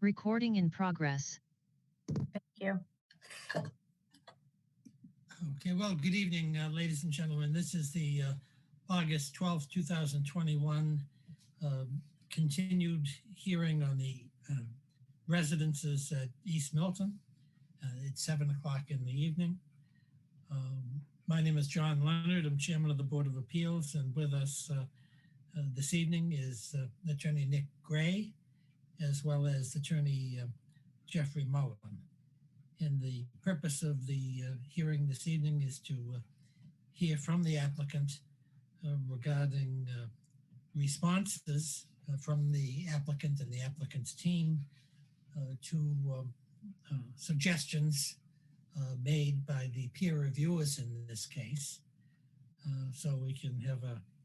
Recording in progress. Thank you. Okay, well, good evening, ladies and gentlemen. This is the August 12th, 2021 continued hearing on the residences at East Milton. It's 7 o'clock in the evening. My name is John Leonard. I'm chairman of the Board of Appeals, and with us this evening is Attorney Nick Gray, as well as Attorney Jeffrey Mullen. And the purpose of the hearing this evening is to hear from the applicant regarding responses from the applicant and the applicant's team to suggestions made by the peer reviewers in this case, so we can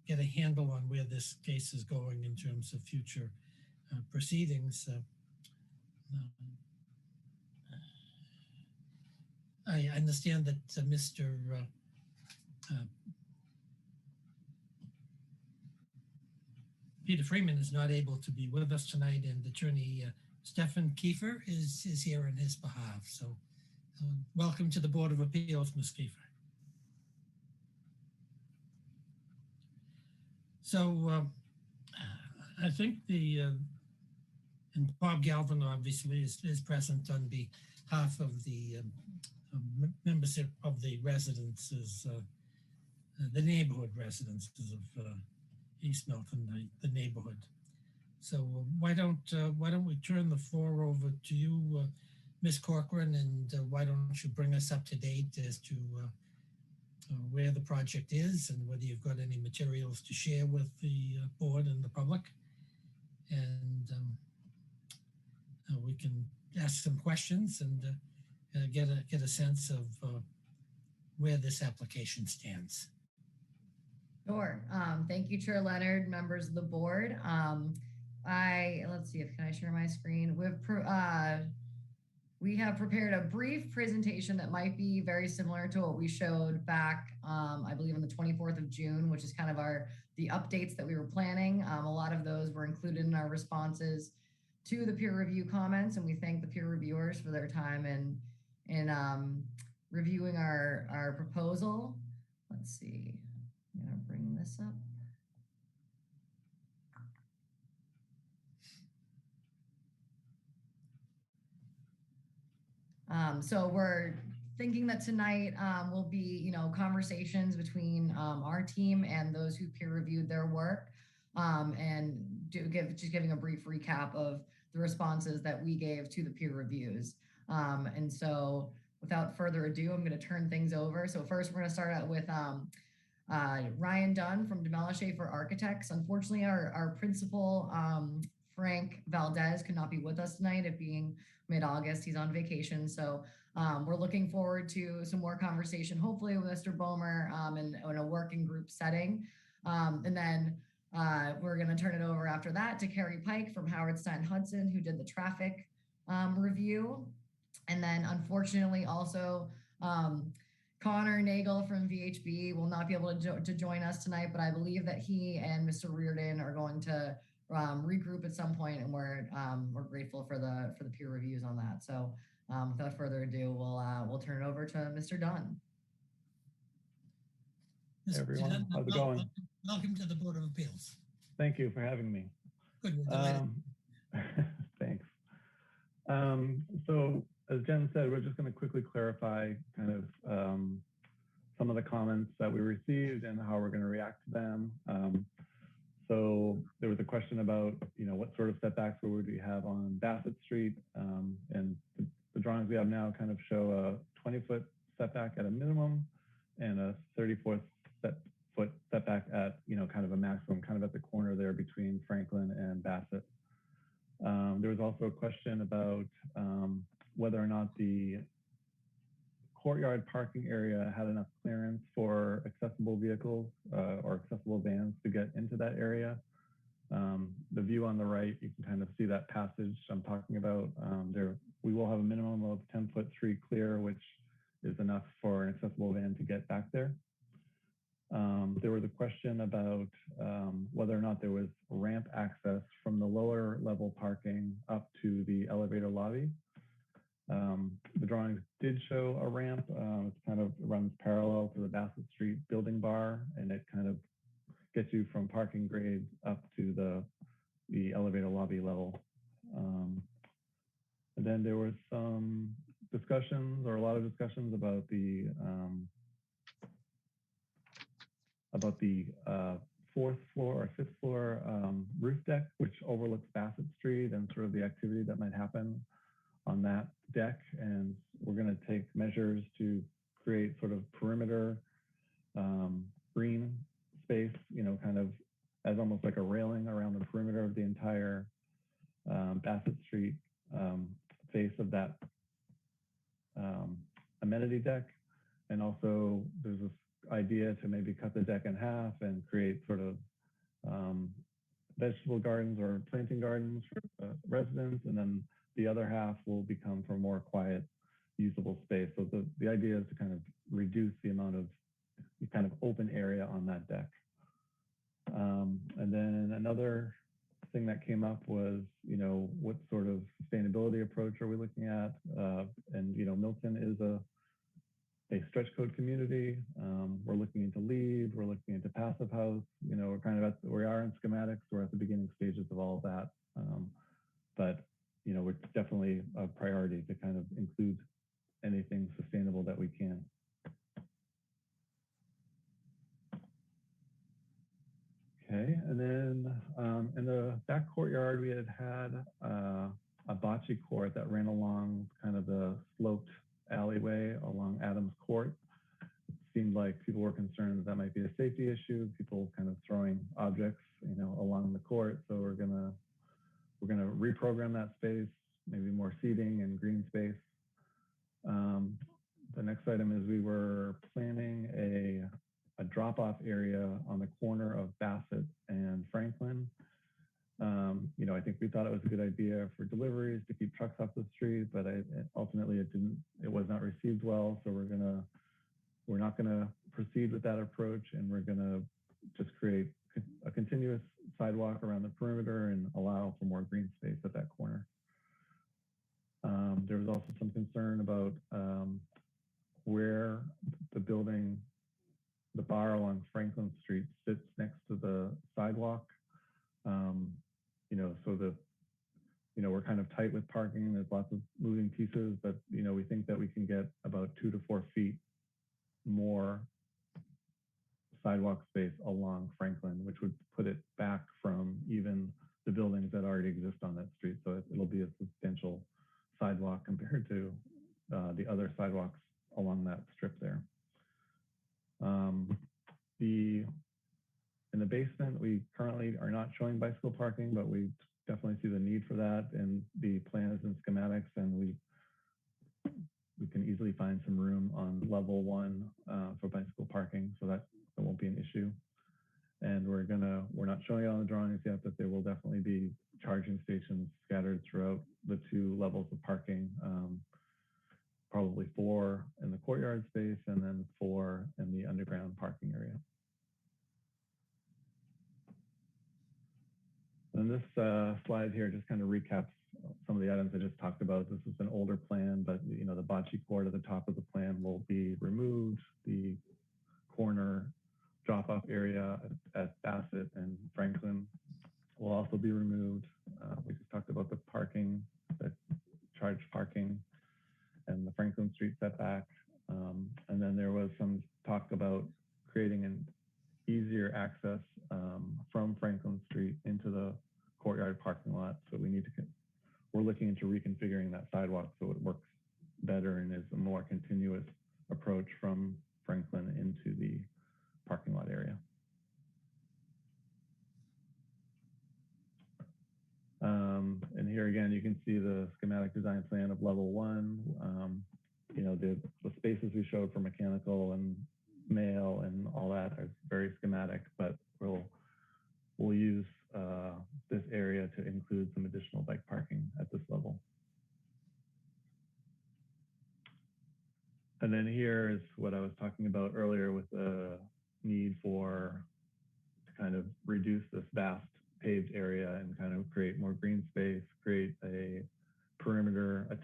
get a handle on where this case is going in terms of future proceedings. I understand that Mr. Peter Freeman is not able to be with us tonight, and Attorney Stephan Kiefer is here on his behalf. So welcome to the Board of Appeals, Ms. Kiefer. So I think and Bob Galvin obviously is present on behalf of the membership of the residences, the neighborhood residences of East Milton, the neighborhood. So why don't we turn the floor over to you, Ms. Corcoran, and why don't you bring us up to date as to where the project is and whether you've got any materials to share with the board and the public, and we can ask some questions and get a sense of where this application stands. Sure. Thank you, Chair Leonard, members of the board. Let's see, can I share my screen? We have prepared a brief presentation that might be very similar to what we showed back, I believe on the 24th of June, which is kind of the updates that we were planning. A lot of those were included in our responses to the peer review comments, and we thank the peer reviewers for their time in reviewing our proposal. Let's see, I'm gonna bring this up. So we're thinking that tonight will be, conversations between our team and those who peer reviewed their work, and just giving a brief recap of the responses that we gave to the peer reviews. And so without further ado, I'm going to turn things over. So first we're going to start out with Ryan Dunn from DeMella Schaefer Architects. Unfortunately, our principal, Frank Valdez, could not be with us tonight, it being mid-August. He's on vacation. So we're looking forward to some more conversation, hopefully with Mr. Bomer in a working group setting. And then we're going to turn it over after that to Carrie Pike from Howard Stein Hudson, who did the traffic review. And then unfortunately also Connor Nagel from VHB will not be able to join us tonight, but I believe that he and Mr. Reardon are going to regroup at some point, and we're grateful for the peer reviews on that. So without further ado, we'll turn it over to Mr. Dunn. Hey everyone, how's it going? Welcome to the Board of Appeals. Thank you for having me. Good. Thanks. So as Jen said, we're just going to quickly clarify kind of some of the comments that we received and how we're going to react to them. So there was a question about, what sort of setbacks would we have on Bassett Street, and the drawings we have now kind of show a 20-foot setback at a minimum and a 34-foot setback at, kind of a maximum, kind of at the corner there between Franklin and Bassett. There was also a question about whether or not the courtyard parking area had enough clearance for accessible vehicles or accessible vans to get into that area. The view on the right, you can kind of see that passage I'm talking about. We will have a minimum of 10-foot street clear, which is enough for an accessible van to get back there. There was a question about whether or not there was ramp access from the lower level parking up to the elevator lobby. The drawings did show a ramp. It kind of runs parallel to the Bassett Street building bar, and it kind of gets you from parking grade up to the elevator lobby level. And then there was some discussions, or a lot of discussions, about the fourth floor or fifth floor roof deck, which overlooks Bassett Street, and sort of the activity that might happen on that deck. And we're going to take measures to create sort of perimeter green space, kind of as almost like a railing around the perimeter of the entire Bassett Street face of that amenity deck. And also there's this idea to maybe cut the deck in half and create sort of vegetable gardens or planting gardens for residents, and then the other half will become for more quiet, usable space. So the idea is to kind of reduce the amount of kind of open area on that deck. And then another thing that came up was, what sort of sustainability approach are we looking at? And Milton is a stretch code community. We're looking into LEED, we're looking into passive house. We're kind of we are in schematics. We're at the beginning stages of all of that. But it's definitely a priority to kind of include anything sustainable that we can. Okay, and then in the back courtyard, we had a bocce court that ran along kind of the sloped alleyway along Adams Court. It seemed like people were concerned that might be a safety issue, people kind of throwing objects, along the court. So we're gonna reprogram that space, maybe more seating and green space. The next item is we were planning a drop-off area on the corner of Bassett and Franklin. I think we thought it was a good idea for deliveries to keep trucks off the street, but ultimately it was not received well. So we're not gonna proceed with that approach, and we're gonna just create a continuous sidewalk around the perimeter and allow for more green space at that corner. There was also some concern about where the bar along Franklin Street sits next to the sidewalk. So we're kind of tight with parking. There's lots of moving pieces, but we think that we can get about 2 to 4 feet more sidewalk space along Franklin, which would put it back from even the buildings that already exist on that street. So it'll be a substantial sidewalk compared to the other sidewalks along that strip there. In the basement, we currently are not showing bicycle parking, but we definitely see the need for that, and the plan is in schematics, and we can easily find some room on level 1 for bicycle parking, so that won't be an issue. And we're not showing it on the drawings yet, but there will definitely be charging stations scattered throughout the 2 levels of parking, probably 4 in the courtyard space and then 4 in the underground parking area. And this slide here just kind of recaps some of the items I just talked about. This is an older plan, but the bocce court at the top of the plan will be removed. The corner drop-off area at Bassett and Franklin will also be removed. We just talked about the parking, the charge parking, and the Franklin Street setback. And then there was some talk about creating an easier access from Franklin Street into the courtyard parking lot. So we're looking into reconfiguring that sidewalk so it works better and is a more continuous approach from Franklin into the parking lot area. And here again, you can see the schematic design plan of level 1. The spaces we showed for mechanical and mail and all that are very schematic, but we'll use this area to include some additional bike parking at this level. And then here is what I was talking about earlier with the need to kind of reduce this vast paved area and kind of create more green space, create a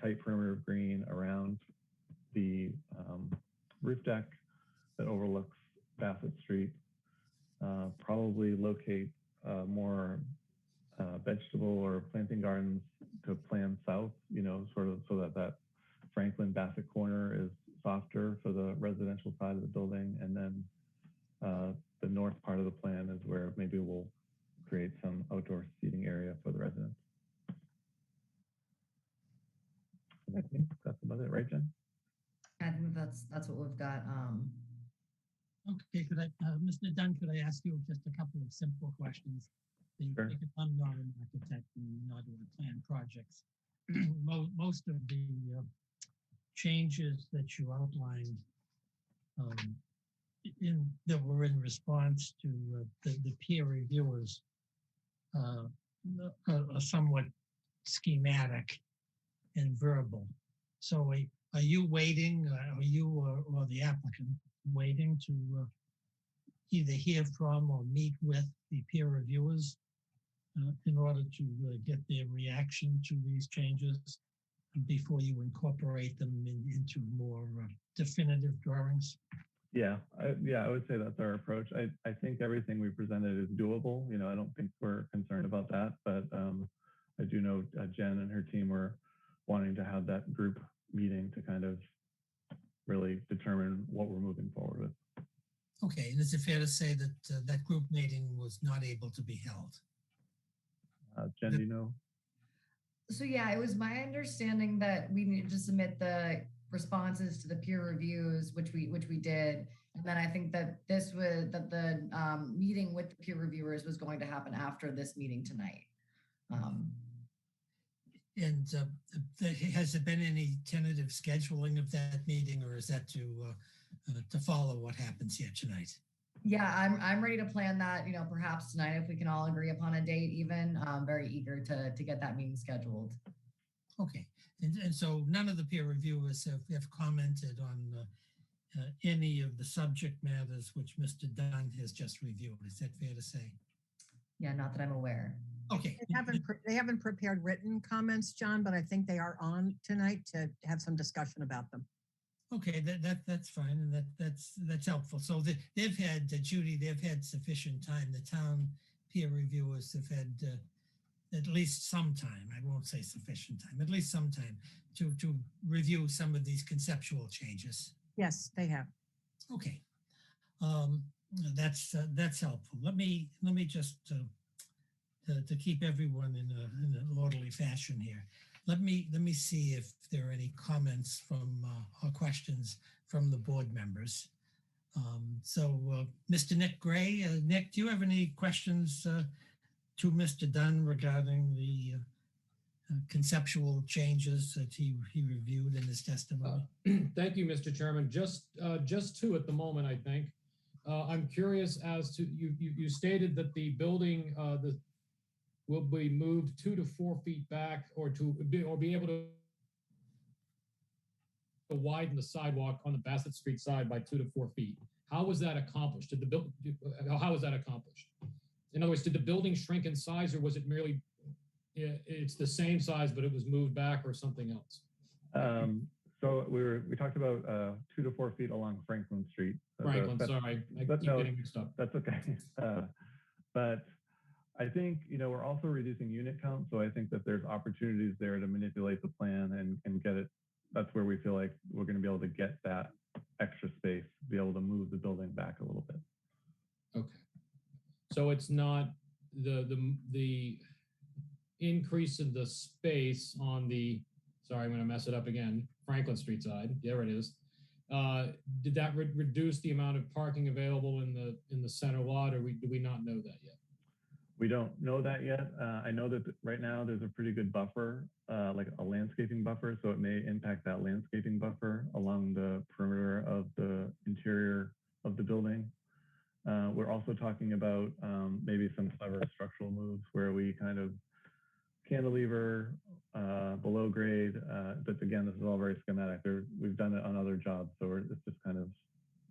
tight perimeter of green around the roof deck that overlooks Bassett Street. Probably locate more vegetable or planting gardens to plan south, sort of so that Franklin Bassett corner is softer for the residential side of the building. And then the north part of the plan is where maybe we'll create some outdoor seating area for the residents. And I think that's about it, right, Jen? I think that's what we've got. Okay, Mr. Dunn, could I ask you just a couple of simple questions? Sure. Because I'm not an architect and not in the plan projects. Most of the changes that you outlined that were in response to the peer reviewers are somewhat schematic and verbal. So are you waiting, are you or the applicant waiting to either hear from or meet with the peer reviewers in order to get their reaction to these changes before you incorporate them into more definitive drawings? Yeah, I would say that's our approach. I think everything we presented is doable. I don't think we're concerned about that, but I do know Jen and her team were wanting to have that group meeting to kind of really determine what we're moving forward with. Okay, and is it fair to say that that group meeting was not able to be held? Jen, do you know? So yeah, it was my understanding that we needed to submit the responses to the peer reviews, which we did. And then I think that the meeting with the peer reviewers was going to happen after this meeting tonight. And has there been any tentative scheduling of that meeting, or is that to follow what happens here tonight? Yeah, I'm ready to plan that, perhaps tonight if we can all agree upon a date even. I'm very eager to get that meeting scheduled. Okay, and so none of the peer reviewers have commented on any of the subject matters which Mr. Dunn has just reviewed. Is that fair to say? Yeah, not that I'm aware. Okay. They haven't prepared written comments, John, but I think they are on tonight to have some discussion about them. Okay, that's fine, and that's helpful. So they've had, Judy, they've had sufficient time. The town peer reviewers have had at least some time. I won't say sufficient time, at least some time to review some of these conceptual changes. Yes, they have. Okay, that's helpful. Let me just to keep everyone in an orderly fashion here. Let me see if there are any comments from or questions from the board members. Mr. Nick Gray, Nick, do you have any questions to Mr. Dunn regarding the conceptual changes that he reviewed in his testimony? Thank you, Mr. Chairman. Just two at the moment, I think. I'm curious as to you stated that the building will be moved 2 to 4 feet back, or be able to widen the sidewalk on the Bassett Street side by 2 to 4 feet. How was that accomplished? How was that accomplished? In other words, did the building shrink in size, or was it merely it's the same size but it was moved back, or something else? So we talked about 2 to 4 feet along Franklin Street. Franklin, sorry, I keep getting mixed up. That's okay. But I think, we're also reducing unit count. So I think that there's opportunities there to manipulate the plan and get it. That's where we feel like we're going to be able to get that extra space, be able to move the building back a little bit. Okay. So it's not the increase in the space on the, sorry, I'm going to mess it up again, Franklin Street side. There it is. Did that reduce the amount of parking available in the center lot, or do we not know that yet? We don't know that yet. I know that right now there's a pretty good buffer, like a landscaping buffer, so it may impact that landscaping buffer along the perimeter of the interior of the building. We're also talking about maybe some clever structural moves where we kind of cantilever below grade, but again, this is all very schematic. We've done it on other jobs, so it's just kind of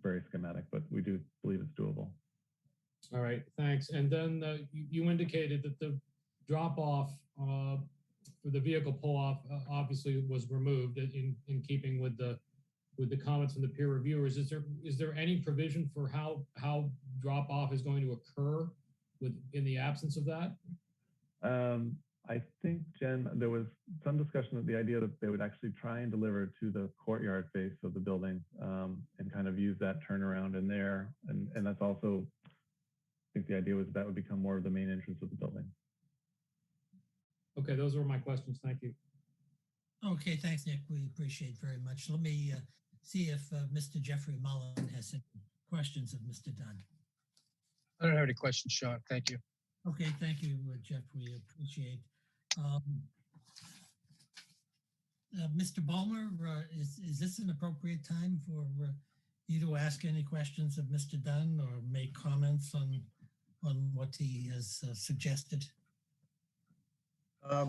very schematic, but we do believe it's doable. All right, thanks. And then you indicated that the drop off for the vehicle pull off obviously was removed in keeping with the comments from the peer reviewers. Is there any provision for how drop off is going to occur in the absence of that? I think, Jen, there was some discussion of the idea that they would actually try and deliver to the courtyard face of the building and kind of use that turnaround in there. And that's also, I think the idea was that would become more of the main entrance of the building. Okay, those were my questions. Thank you. Okay, thanks, Nick. We appreciate very much. Let me see if Mr. Jeffrey Mullen has any questions of Mr. Dunn. I don't have any questions, Sean. Thank you. Okay, thank you, Jeff. We appreciate. Mr. Ballmer, is this an appropriate time for you to ask any questions of Mr. Dunn or make comments on what he has suggested? I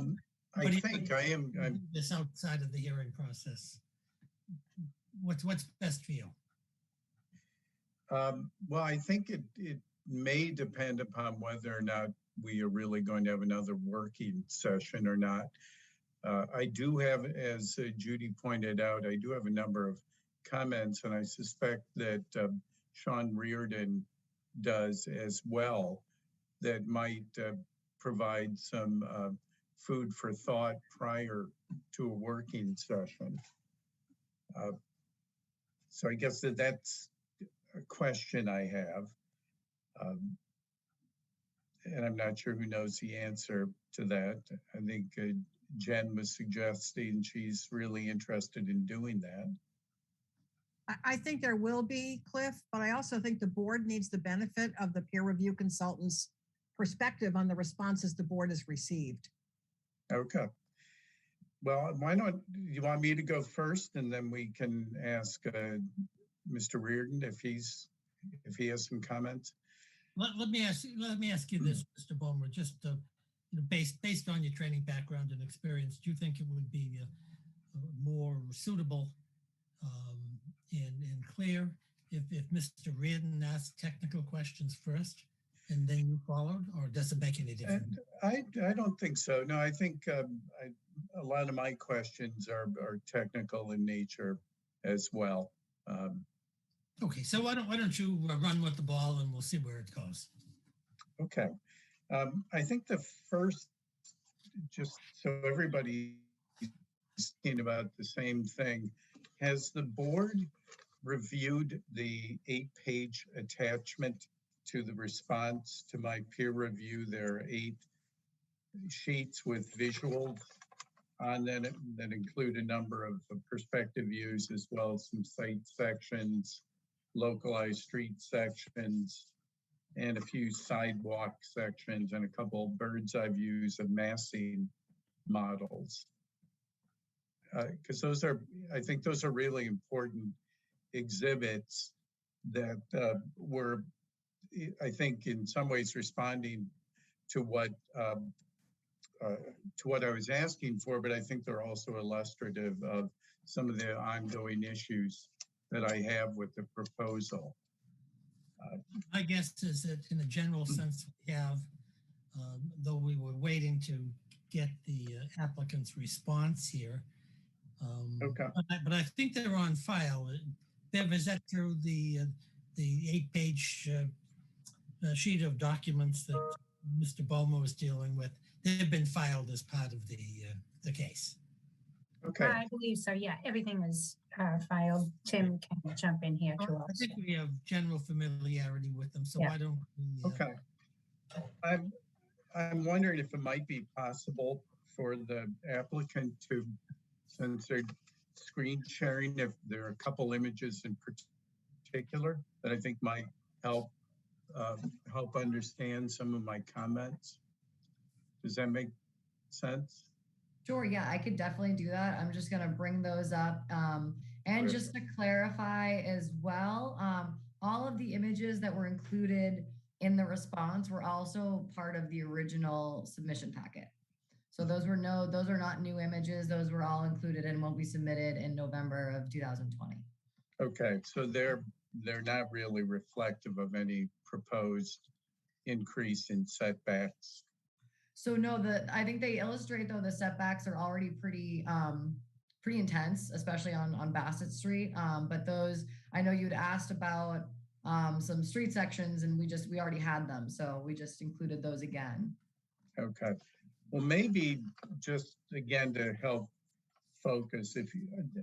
think I'm this outside of the hearing process. What's best for you? well, I think it may depend upon whether or not we are really going to have another working session or not. I do have, as Judy pointed out, I do have a number of comments, and I suspect that Sean Reardon does as well, that might provide some food for thought prior to a working session. So I guess that's a question I have. And I'm not sure who knows the answer to that. I think Jen was suggesting she's really interested in doing that. I think there will be, Cliff, but I also think the board needs the benefit of the peer review consultant's perspective on the responses the board has received. Okay. Well, why not, you want me to go first and then we can ask Mr. Reardon if he has some comments? Let me ask you this, Mr. Ballmer, just based on your training background and experience, do you think it would be more suitable and clear if Mr. Reardon asked technical questions first and then you followed, or does it make any difference? I don't think so. No, I think a lot of my questions are technical in nature as well. Okay, so why don't you run with the ball and we'll see where it goes. Okay. I think the first, just so everybody is thinking about the same thing, has the board reviewed the 8-page attachment to the response to my peer review? There are 8 sheets with visuals on that include a number of perspective views as well as some site sections, localized street sections, and a few sidewalk sections and a couple bird's eye views of massing models. Because I think those are really important exhibits that were, I think, in some ways responding to what I was asking for, but I think they're also illustrative of some of the ongoing issues that I have with the proposal. My guess is that in a general sense, we have, though we were waiting to get the applicant's response here. Okay. But I think they're on file. Bev, is that through the 8-page sheet of documents that Mr. Ballmer was dealing with? They've been filed as part of the case. Okay. I believe so. Yeah, everything is filed. Tim can jump in here too. I think we have general familiarity with them, so Yeah. why don't we? Okay. I'm wondering if it might be possible for the applicant to, since they're screen sharing, if there are a couple images in particular that I think might help understand some of my comments. Does that make sense? Sure, yeah, I could definitely do that. I'm just gonna bring those up. And just to clarify as well, all of the images that were included in the response were also part of the original submission packet. So those are not new images. Those were all included in what we submitted in November of 2020. Okay, so they're not really reflective of any proposed increase in setbacks. So no, I think they illustrate though the setbacks are already pretty intense, especially on Bassett Street. But those, I know you'd asked about some street sections, and we already had them, so we just included those again. Okay. Well, maybe just again to help focus,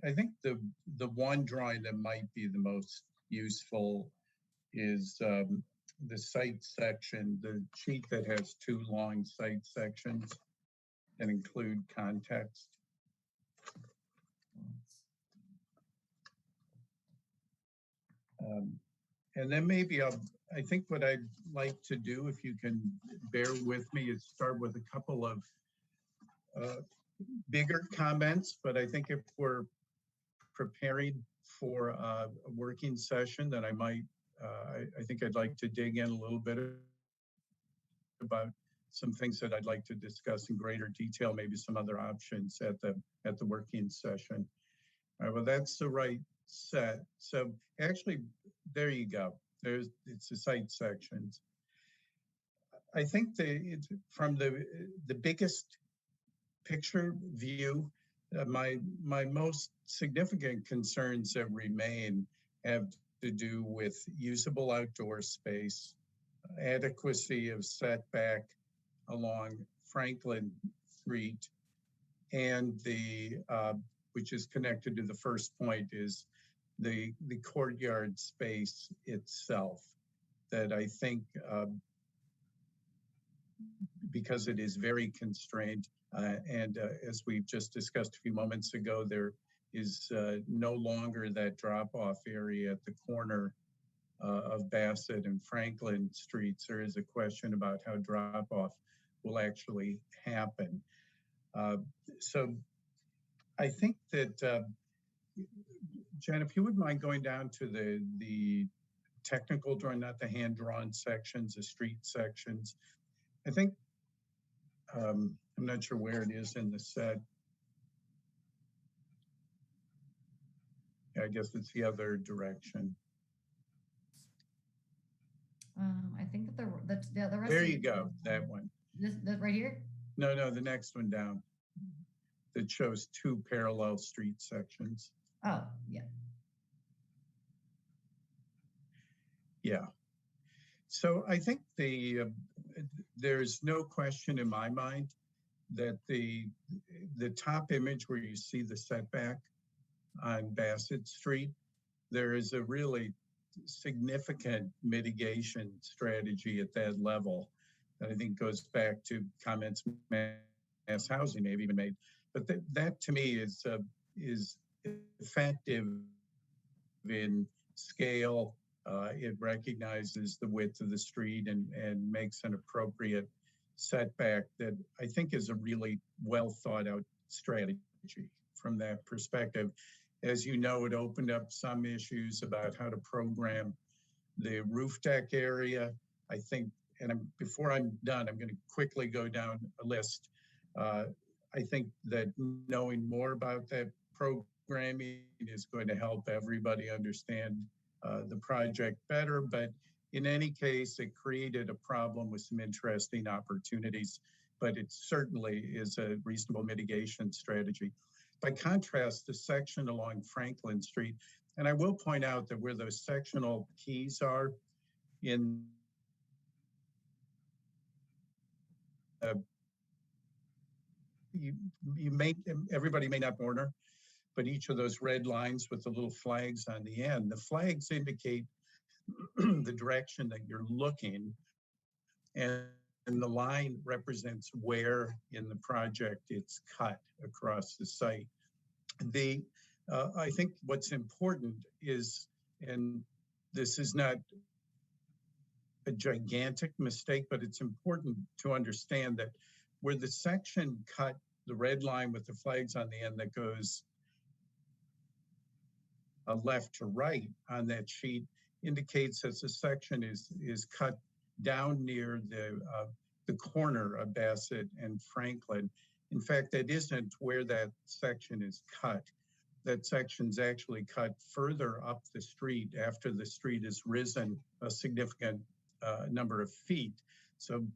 I think the one drawing that might be the most useful is the site section, the sheet that has two long site sections that include context. And then maybe I think what I'd like to do, if you can bear with me, is start with a couple of bigger comments, but I think if we're preparing for a working session, then I think I'd like to dig in a little bit about some things that I'd like to discuss in greater detail, maybe some other options at the working session. All right, well, that's the right set. So actually, there you go. It's the site sections. I think from the biggest picture view, my most significant concerns that remain have to do with usable outdoor space, adequacy of setback along Franklin Street, and which is connected to the first point, is the courtyard space itself, that I think because it is very constrained, and as we've just discussed a few moments ago, there is no longer that drop-off area at the corner of Bassett and Franklin Streets. There is a question about how drop-off will actually happen. So I think that, Jen, if you wouldn't mind going down to the technical drawing, not the hand-drawn sections, the street sections. I think, I'm not sure where it is in the set. I guess it's the other direction. I think that the rest. There you go, that one. This right here? No, the next one down. That shows two parallel street sections. Oh, yeah. Yeah. So I think there's no question in my mind that the top image where you see the setback on Bassett Street, there is a really significant mitigation strategy at that level that I think goes back to comments mass housing may have even made. But that to me is effective in scale. It recognizes the width of the street and makes an appropriate setback that I think is a really well thought out strategy from that perspective. As you know, it opened up some issues about how to program the roof deck area. I think, and before I'm done, I'm going to quickly go down a list. I think that knowing more about that programming is going to help everybody understand the project better. But in any case, it created a problem with some interesting opportunities, but it certainly is a reasonable mitigation strategy. By contrast, the section along Franklin Street, and I will point out that where those sectional keys are in everybody may not corner, but each of those red lines with the little flags on the end, the flags indicate the direction that you're looking, and the line represents where in the project it's cut across the site. I think what's important is, and this is not a gigantic mistake, but it's important to understand that where the section cut, the red line with the flags on the end that goes left to right on that sheet indicates that the section is cut down near the corner of Bassett and Franklin. In fact, that isn't where that section is cut. That section's actually cut further up the street after the street has risen a significant number of feet. So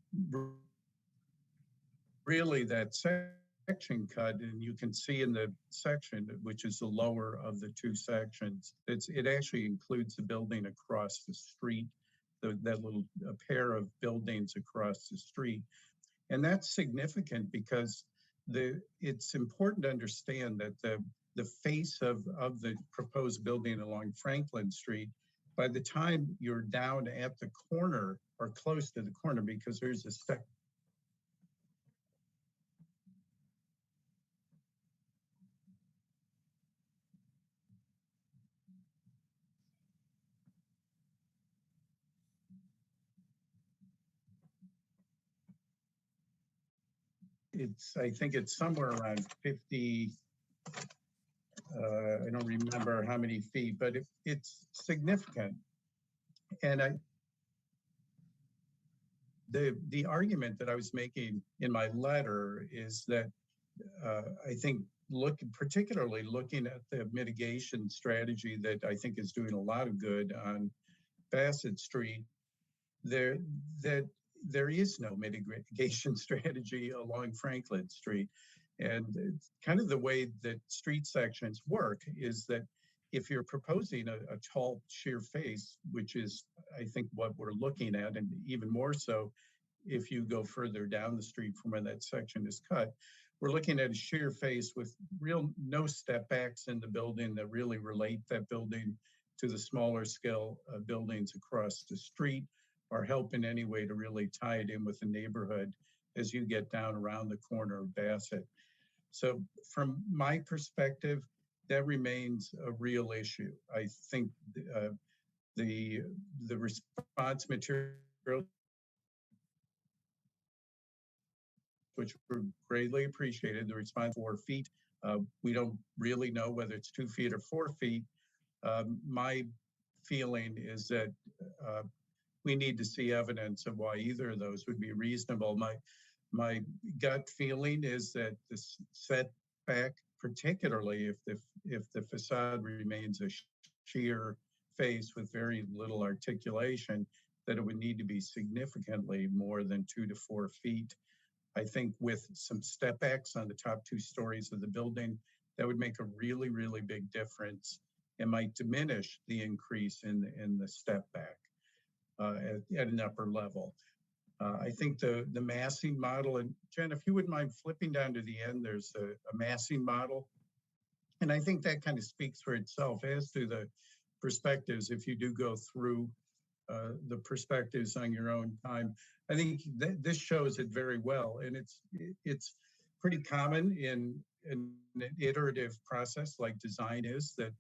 really that section cut, and you can see in the section, which is the lower of the two sections, it actually includes the building across the street, that little pair of buildings across the street. And that's significant because it's important to understand that the face of the proposed building along Franklin Street, by the time you're down at the corner or close to the corner, because there's a I think it's somewhere around 50, I don't remember how many feet, but it's significant. And the argument that I was making in my letter is that I think particularly looking at the mitigation strategy that I think is doing a lot of good on Bassett Street, there is no mitigation strategy along Franklin Street. And kind of the way that street sections work is that if you're proposing a tall sheer face, which is, I think, what we're looking at, and even more so if you go further down the street from where that section is cut, we're looking at a sheer face with no step backs in the building that really relate that building to the smaller scale buildings across the street, or help in any way to really tie it in with the neighborhood as you get down around the corner of Bassett. So from my perspective, that remains a real issue. I think the response material, which were greatly appreciated, the response 4 feet, we don't really know whether it's 2 feet or 4 feet. My feeling is that we need to see evidence of why either of those would be reasonable. My gut feeling is that the setback, particularly if the facade remains a sheer face with very little articulation, that it would need to be significantly more than 2 to 4 feet. I think with some step backs on the top 2 stories of the building, that would make a really, really big difference and might diminish the increase in the step back at an upper level. I think the massing model, and Jen, if you wouldn't mind flipping down to the end, there's a massing model. And I think that kind of speaks for itself as to the perspectives. If you do go through the perspectives on your own time, I think this shows it very well. And it's pretty common in an iterative process like design is, that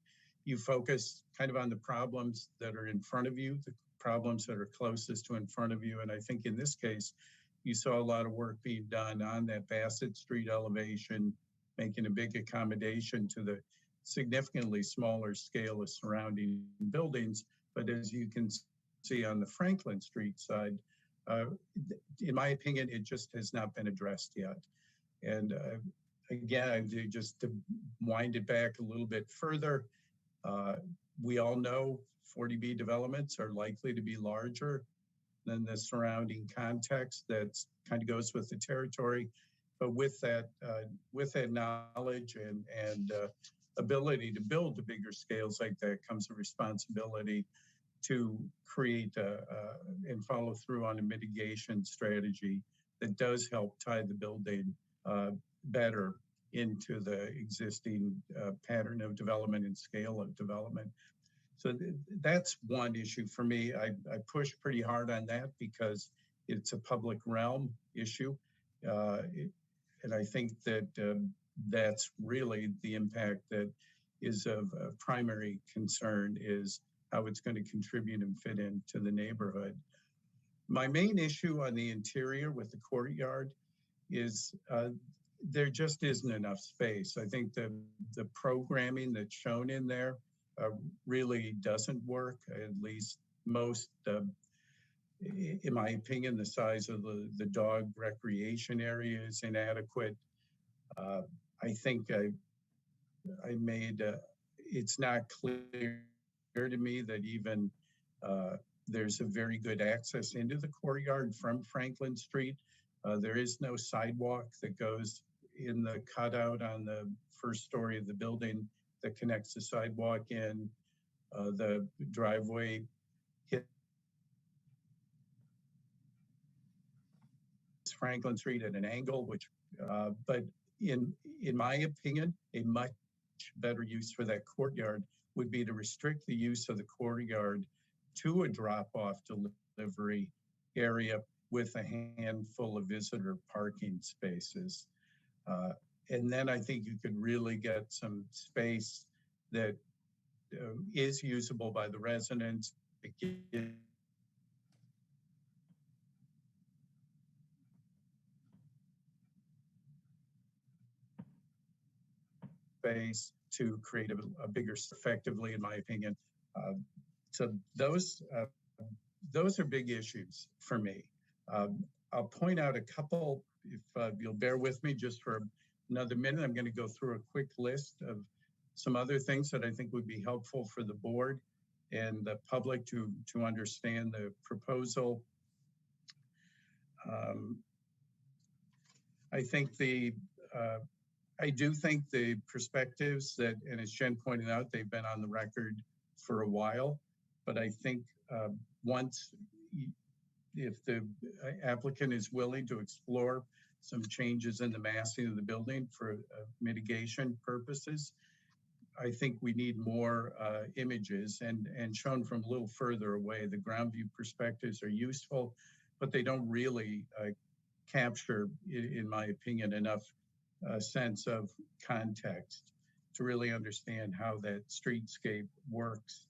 you focus kind of on the problems that are in front of you, the problems that are closest to in front of you. And I think in this case, you saw a lot of work being done on that Bassett Street elevation, making a big accommodation to the significantly smaller scale of surrounding buildings. But as you can see on the Franklin Street side, in my opinion, it just has not been addressed yet. And again, just to wind it back a little bit further, we all know 40B developments are likely to be larger than the surrounding context. That kind of goes with the territory. But with that knowledge and ability to build to bigger scales like that comes a responsibility to create and follow through on a mitigation strategy that does help tie the building better into the existing pattern of development and scale of development. So that's one issue for me. I push pretty hard on that because it's a public realm issue. And I think that that's really the impact that is of primary concern, is how it's going to contribute and fit into the neighborhood. My main issue on the interior with the courtyard is there just isn't enough space. I think the programming that's shown in there really doesn't work. At least most, in my opinion, the size of the dog recreation area is inadequate. I think I made, it's not clear to me that even There's a very good access into the courtyard from Franklin Street. There is no sidewalk that goes in the cutout on the first story of the building that connects the sidewalk in. The driveway hits Franklin Street at an angle, which, but in my opinion, a much better use for that courtyard would be to restrict the use of the courtyard to a drop-off delivery area with a handful of visitor parking spaces. And then I think you could really get some space that is usable by the residents. Space to create a bigger, effectively, in my opinion. So those are big issues for me. I'll point out a couple, if you'll bear with me just for another minute. I'm going to go through a quick list of some other things that I think would be helpful for the board and the public to understand the proposal. I do think the perspectives that, and as Jen pointed out, they've been on the record for a while, but I think if the applicant is willing to explore some changes in the massing of the building for mitigation purposes, I think we need more images and shown from a little further away. The ground view perspectives are useful, but they don't really capture, in my opinion, enough sense of context to really understand how that streetscape works.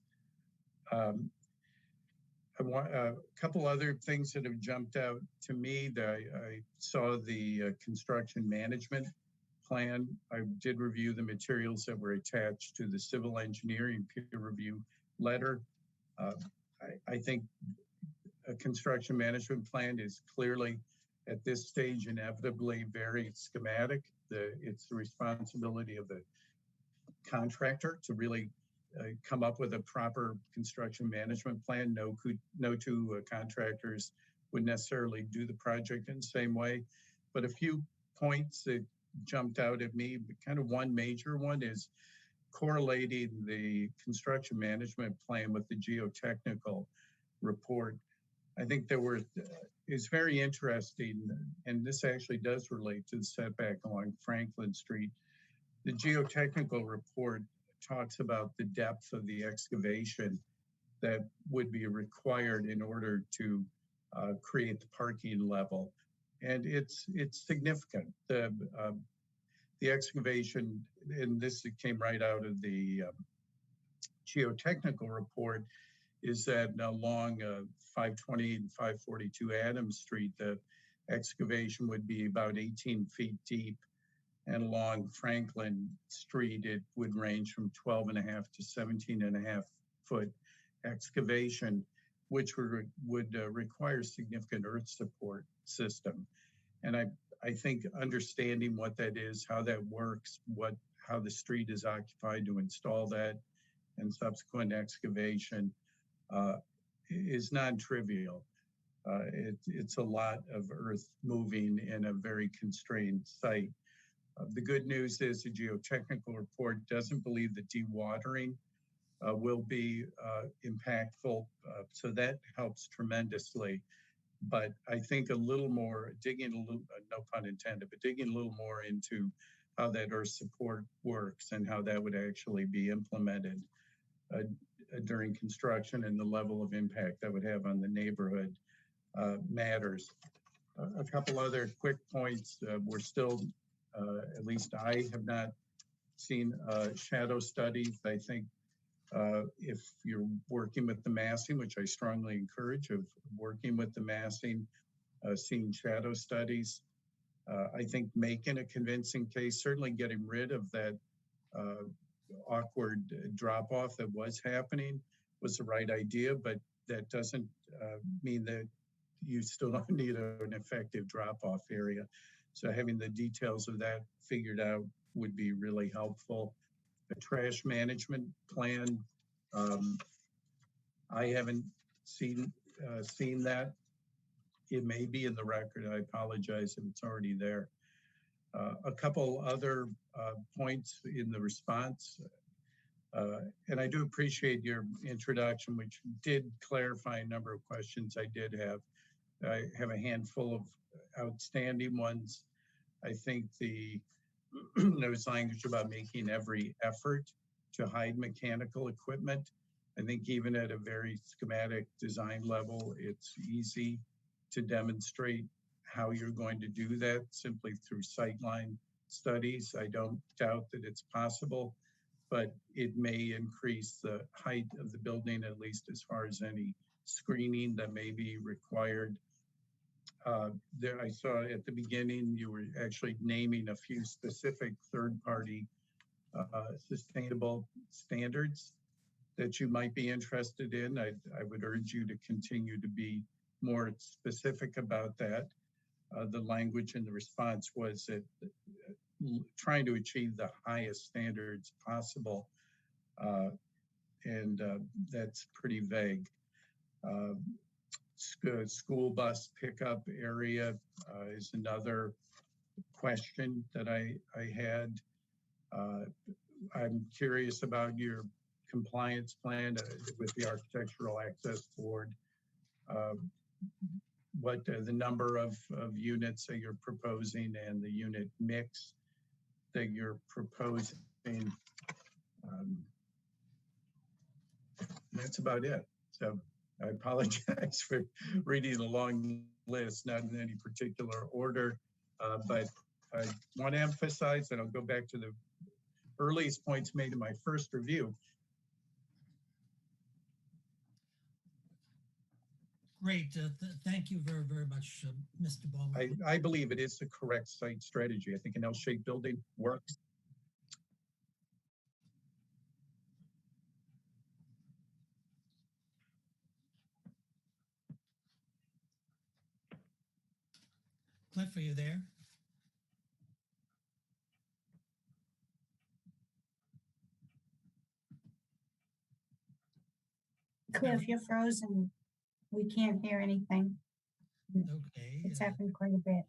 I want a couple other things that have jumped out to me. That I saw the construction management plan. I did review the materials that were attached to the civil engineering peer review letter. I think a construction management plan is clearly, at this stage, inevitably very schematic. It's the responsibility of the contractor to really come up with a proper construction management plan. No two contractors would necessarily do the project in the same way, but a few points that jumped out at me. Kind of one major one is correlating the construction management plan with the geotechnical report. I think it's very interesting, and this actually does relate to the setback along Franklin Street. The geotechnical report talks about the depth of the excavation that would be required in order to create the parking level. And it's significant. The excavation, and this came right out of the geotechnical report, is that along 520 and 542 Adams Street, the excavation would be about 18 feet deep. And along Franklin Street, it would range from 12.5 to 17.5 foot excavation, which would require significant earth support system. And I think understanding what that is, how that works, how the street is occupied to install that, and subsequent excavation is non-trivial. It's a lot of earth moving in a very constrained site. The good news is the geotechnical report doesn't believe that dewatering will be impactful, so that helps tremendously. But I think a little more, no pun intended, but digging a little more into how that earth support works and how that would actually be implemented during construction and the level of impact that would have on the neighborhood matters. A couple other quick points. We're still, at least I have not seen shadow studies. I think if you're working with the massing, which I strongly encourage, of working with the massing, seeing shadow studies, I think making a convincing case, certainly getting rid of that awkward drop off that was happening was the right idea, but that doesn't mean that you still don't need an effective drop off area. So having the details of that figured out would be really helpful. The trash management plan, I haven't seen that. It may be in the record. I apologize if it's already there. A couple other points in the response. And I do appreciate your introduction, which did clarify a number of questions I did have. I have a handful of outstanding ones. I think there was language about making every effort to hide mechanical equipment. I think even at a very schematic design level, it's easy to demonstrate how you're going to do that simply through sightline studies. I don't doubt that it's possible, but it may increase the height of the building, at least as far as any screening that may be required. There, I saw at the beginning, you were actually naming a few specific third-party sustainable standards that you might be interested in. I would urge you to continue to be more specific about that. The language in the response was that trying to achieve the highest standards possible, and that's pretty vague. School bus pickup area is another question that I had. I'm curious about your compliance plan with the Architectural Access Board. What the number of units that you're proposing and the unit mix that you're proposing. That's about it. So I apologize for reading a long list, not in any particular order, but I want to emphasize, and I'll go back to the earliest points made in my first review. Great. Thank you very, very much, Mr. Bowman. I believe it is the correct site strategy. I think an L-shaped building works. Cliff, are you there? Cliff, you're frozen. We can't hear anything. Okay. It's happened quite a bit.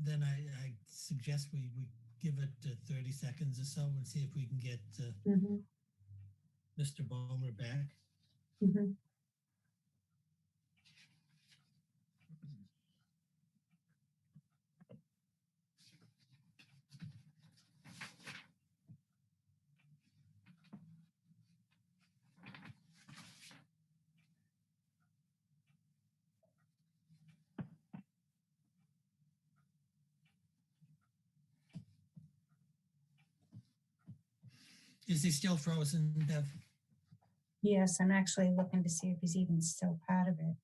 Then I suggest we give it 30 seconds or so and see if we can get Mr. Ballmer back. Is he still frozen, Bev? Yes, I'm actually looking to see if he's even still part of it.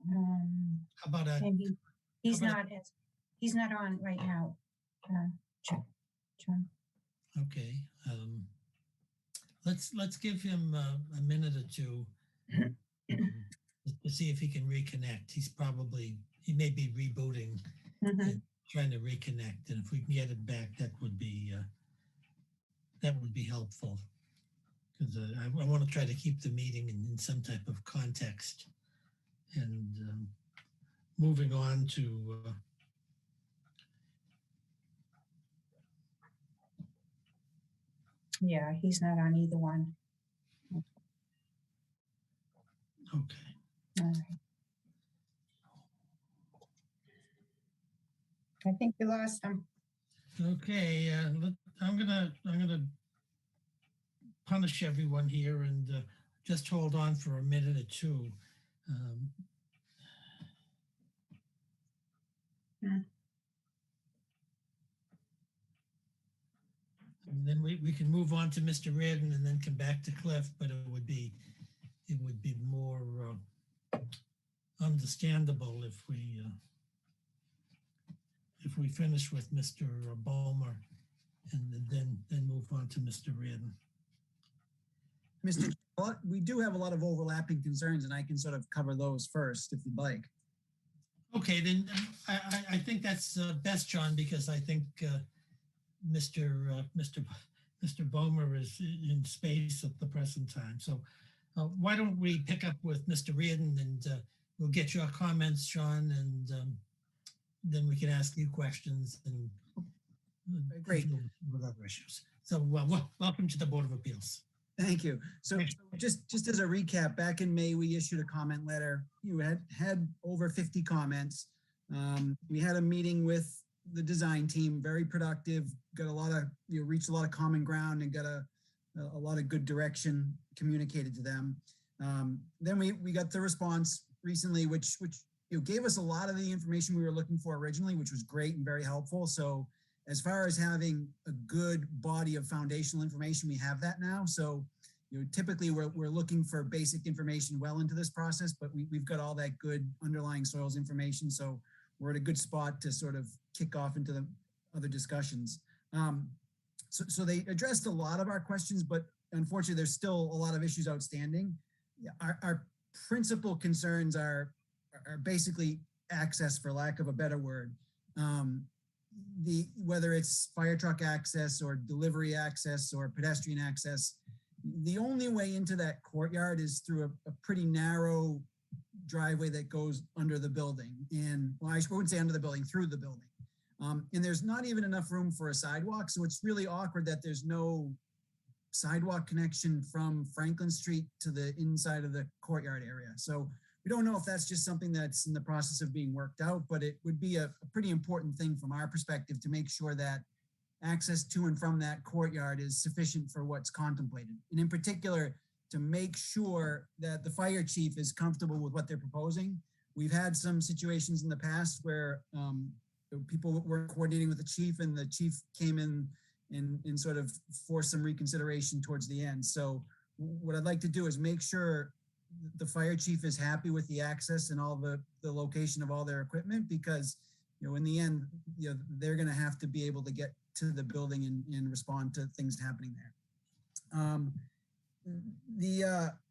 How about a? And he's how about he's not on right now. John. Okay. Let's give him a minute or two to see if he can reconnect. He may be rebooting and trying to reconnect, and if we can get it back, that would be helpful, because I want to try to keep the meeting in some type of context. And moving on to yeah, he's not on either one. okay. All right. I think we lost him. Okay, I'm gonna punish everyone here and just hold on for a minute or two. And then we can move on to Mr. Reardon and then come back to Cliff, but it would be more understandable if we finish with Mr. Ballmer and then move on to Mr. Reardon. Mr. Chair, we do have a lot of overlapping concerns, and I can sort of cover those first if you'd like. Okay, then I think that's best, John, because I think Mr. Bomer is in space at the present time. So why don't we pick up with Mr. Reardon and we'll get your comments, Sean, and then we can ask you questions and Great. with other issues. So welcome to the Board of Appeals. Thank you. So just as a recap, back in May, we issued a comment letter. You had over 50 comments. We had a meeting with the design team, very productive, got a lot of, reached a lot of common ground and got a lot of good direction communicated to them. Then we got the response recently, which gave us a lot of the information we were looking for originally, which was great and very helpful. So as far as having a good body of foundational information, we have that now. So typically we're looking for basic information well into this process, but we've got all that good underlying soils information. So we're at a good spot to sort of kick off into the other discussions. So they addressed a lot of our questions, but unfortunately there's still a lot of issues outstanding. Our principal concerns are basically access, for lack of a better word. Whether it's fire truck access or delivery access or pedestrian access, the only way into that courtyard is through a pretty narrow driveway that goes under the building. And well, I wouldn't say under the building, through the building. And there's not even enough room for a sidewalk. So it's really awkward that there's no sidewalk connection from Franklin Street to the inside of the courtyard area. So we don't know if that's just something that's in the process of being worked out, but it would be a pretty important thing from our perspective to make sure that access to and from that courtyard is sufficient for what's contemplated. And in particular, to make sure that the fire chief is comfortable with what they're proposing. We've had some situations in the past where people were coordinating with the chief and the chief came in and sort of forced some reconsideration towards the end. So what I'd like to do is make sure the fire chief is happy with the access and all the location of all their equipment, because in the end, they're going to have to be able to get to the building and respond to things happening there.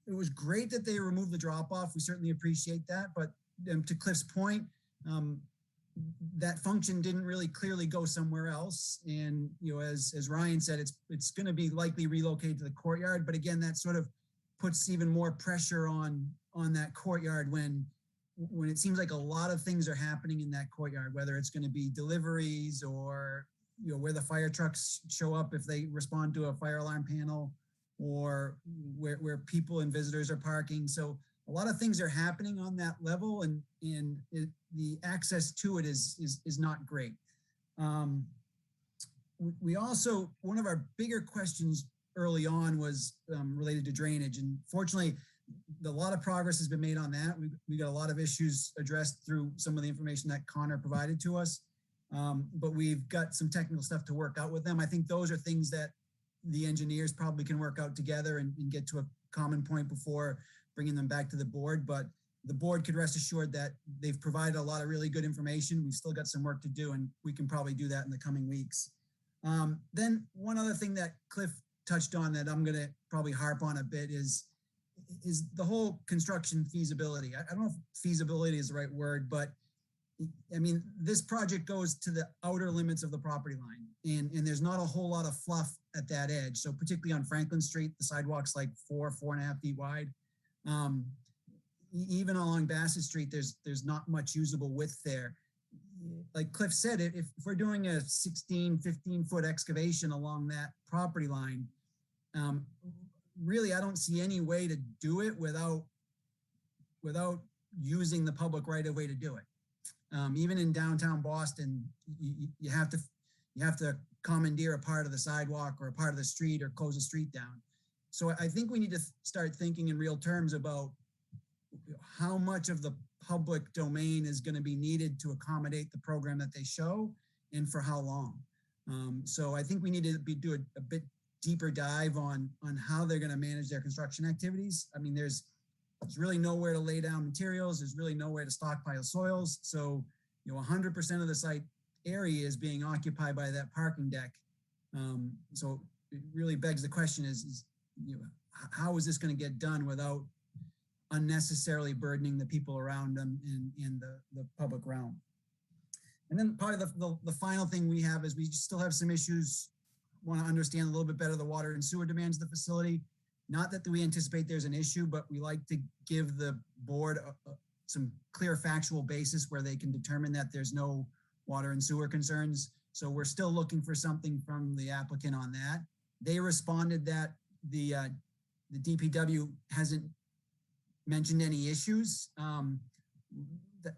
It was great that they removed the drop off. We certainly appreciate that. But to Cliff's point, that function didn't really clearly go somewhere else. And as Ryan said, it's going to be likely relocated to the courtyard. But again, that sort of puts even more pressure on that courtyard when it seems like a lot of things are happening in that courtyard, whether it's going to be deliveries or where the fire trucks show up if they respond to a fire alarm panel, or where people and visitors are parking. So a lot of things are happening on that level, and the access to it is not great. We also, one of our bigger questions early on was related to drainage, and fortunately, a lot of progress has been made on that. We got a lot of issues addressed through some of the information that Connor provided to us, but we've got some technical stuff to work out with them. I think those are things that the engineers probably can work out together and get to a common point before bringing them back to the board. But the board could rest assured that they've provided a lot of really good information. We've still got some work to do, and we can probably do that in the coming weeks. Then one other thing that Cliff touched on that I'm going to probably harp on a bit is the whole construction feasibility. I don't know if feasibility is the right word, but I mean, this project goes to the outer limits of the property line, and there's not a whole lot of fluff at that edge. So particularly on Franklin Street, the sidewalk's like 4.5 feet wide. Even along Bassett Street, there's not much usable width there. Like Cliff said, if we're doing a 15 foot excavation along that property line, really, I don't see any way to do it without using the public right of way to do it. Even in downtown Boston, you have to commandeer a part of the sidewalk or a part of the street or close the street down. So I think we need to start thinking in real terms about how much of the public domain is going to be needed to accommodate the program that they show, and for how long. So I think we need to do a bit deeper dive on how they're going to manage their construction activities. I mean, there's really nowhere to lay down materials. There's really nowhere to stockpile soils. So, 100% of the site area is being occupied by that parking deck. So it really begs the question is how is this going to get done without unnecessarily burdening the people around them in the public realm? And then part of the final thing we have is we still have some issues, want to understand a little bit better the water and sewer demands of the facility. Not that we anticipate there's an issue, but we like to give the board some clear factual basis where they can determine that there's no water and sewer concerns. So we're still looking for something from the applicant on that. They responded that the DPW hasn't mentioned any issues.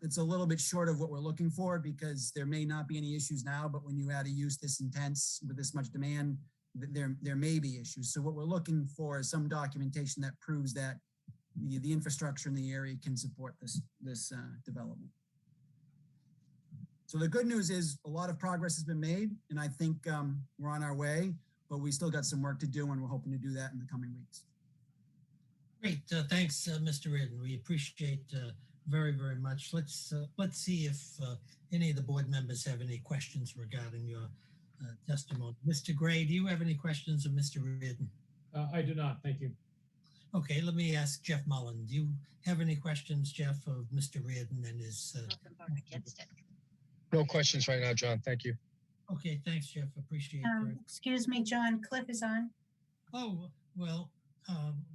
It's a little bit short of what we're looking for because there may not be any issues now, but when you add a use this intense with this much demand, there may be issues. So what we're looking for is some documentation that proves that the infrastructure in the area can support this development. So the good news is a lot of progress has been made, and I think we're on our way, but we still got some work to do, and we're hoping to do that in the coming weeks. Great, thanks, Mr. Reardon. We appreciate very, very much. Let's see if any of the board members have any questions regarding your testimony. Mr. Gray, do you have any questions of Mr. Reardon? I do not. Thank you. Okay, let me ask Jeff Mullen. Do you have any questions, Jeff, of Mr. Reardon and his? No questions right now, John. Thank you. Okay, thanks, Jeff. Appreciate it. Excuse me, John, Cliff is on. Oh, well,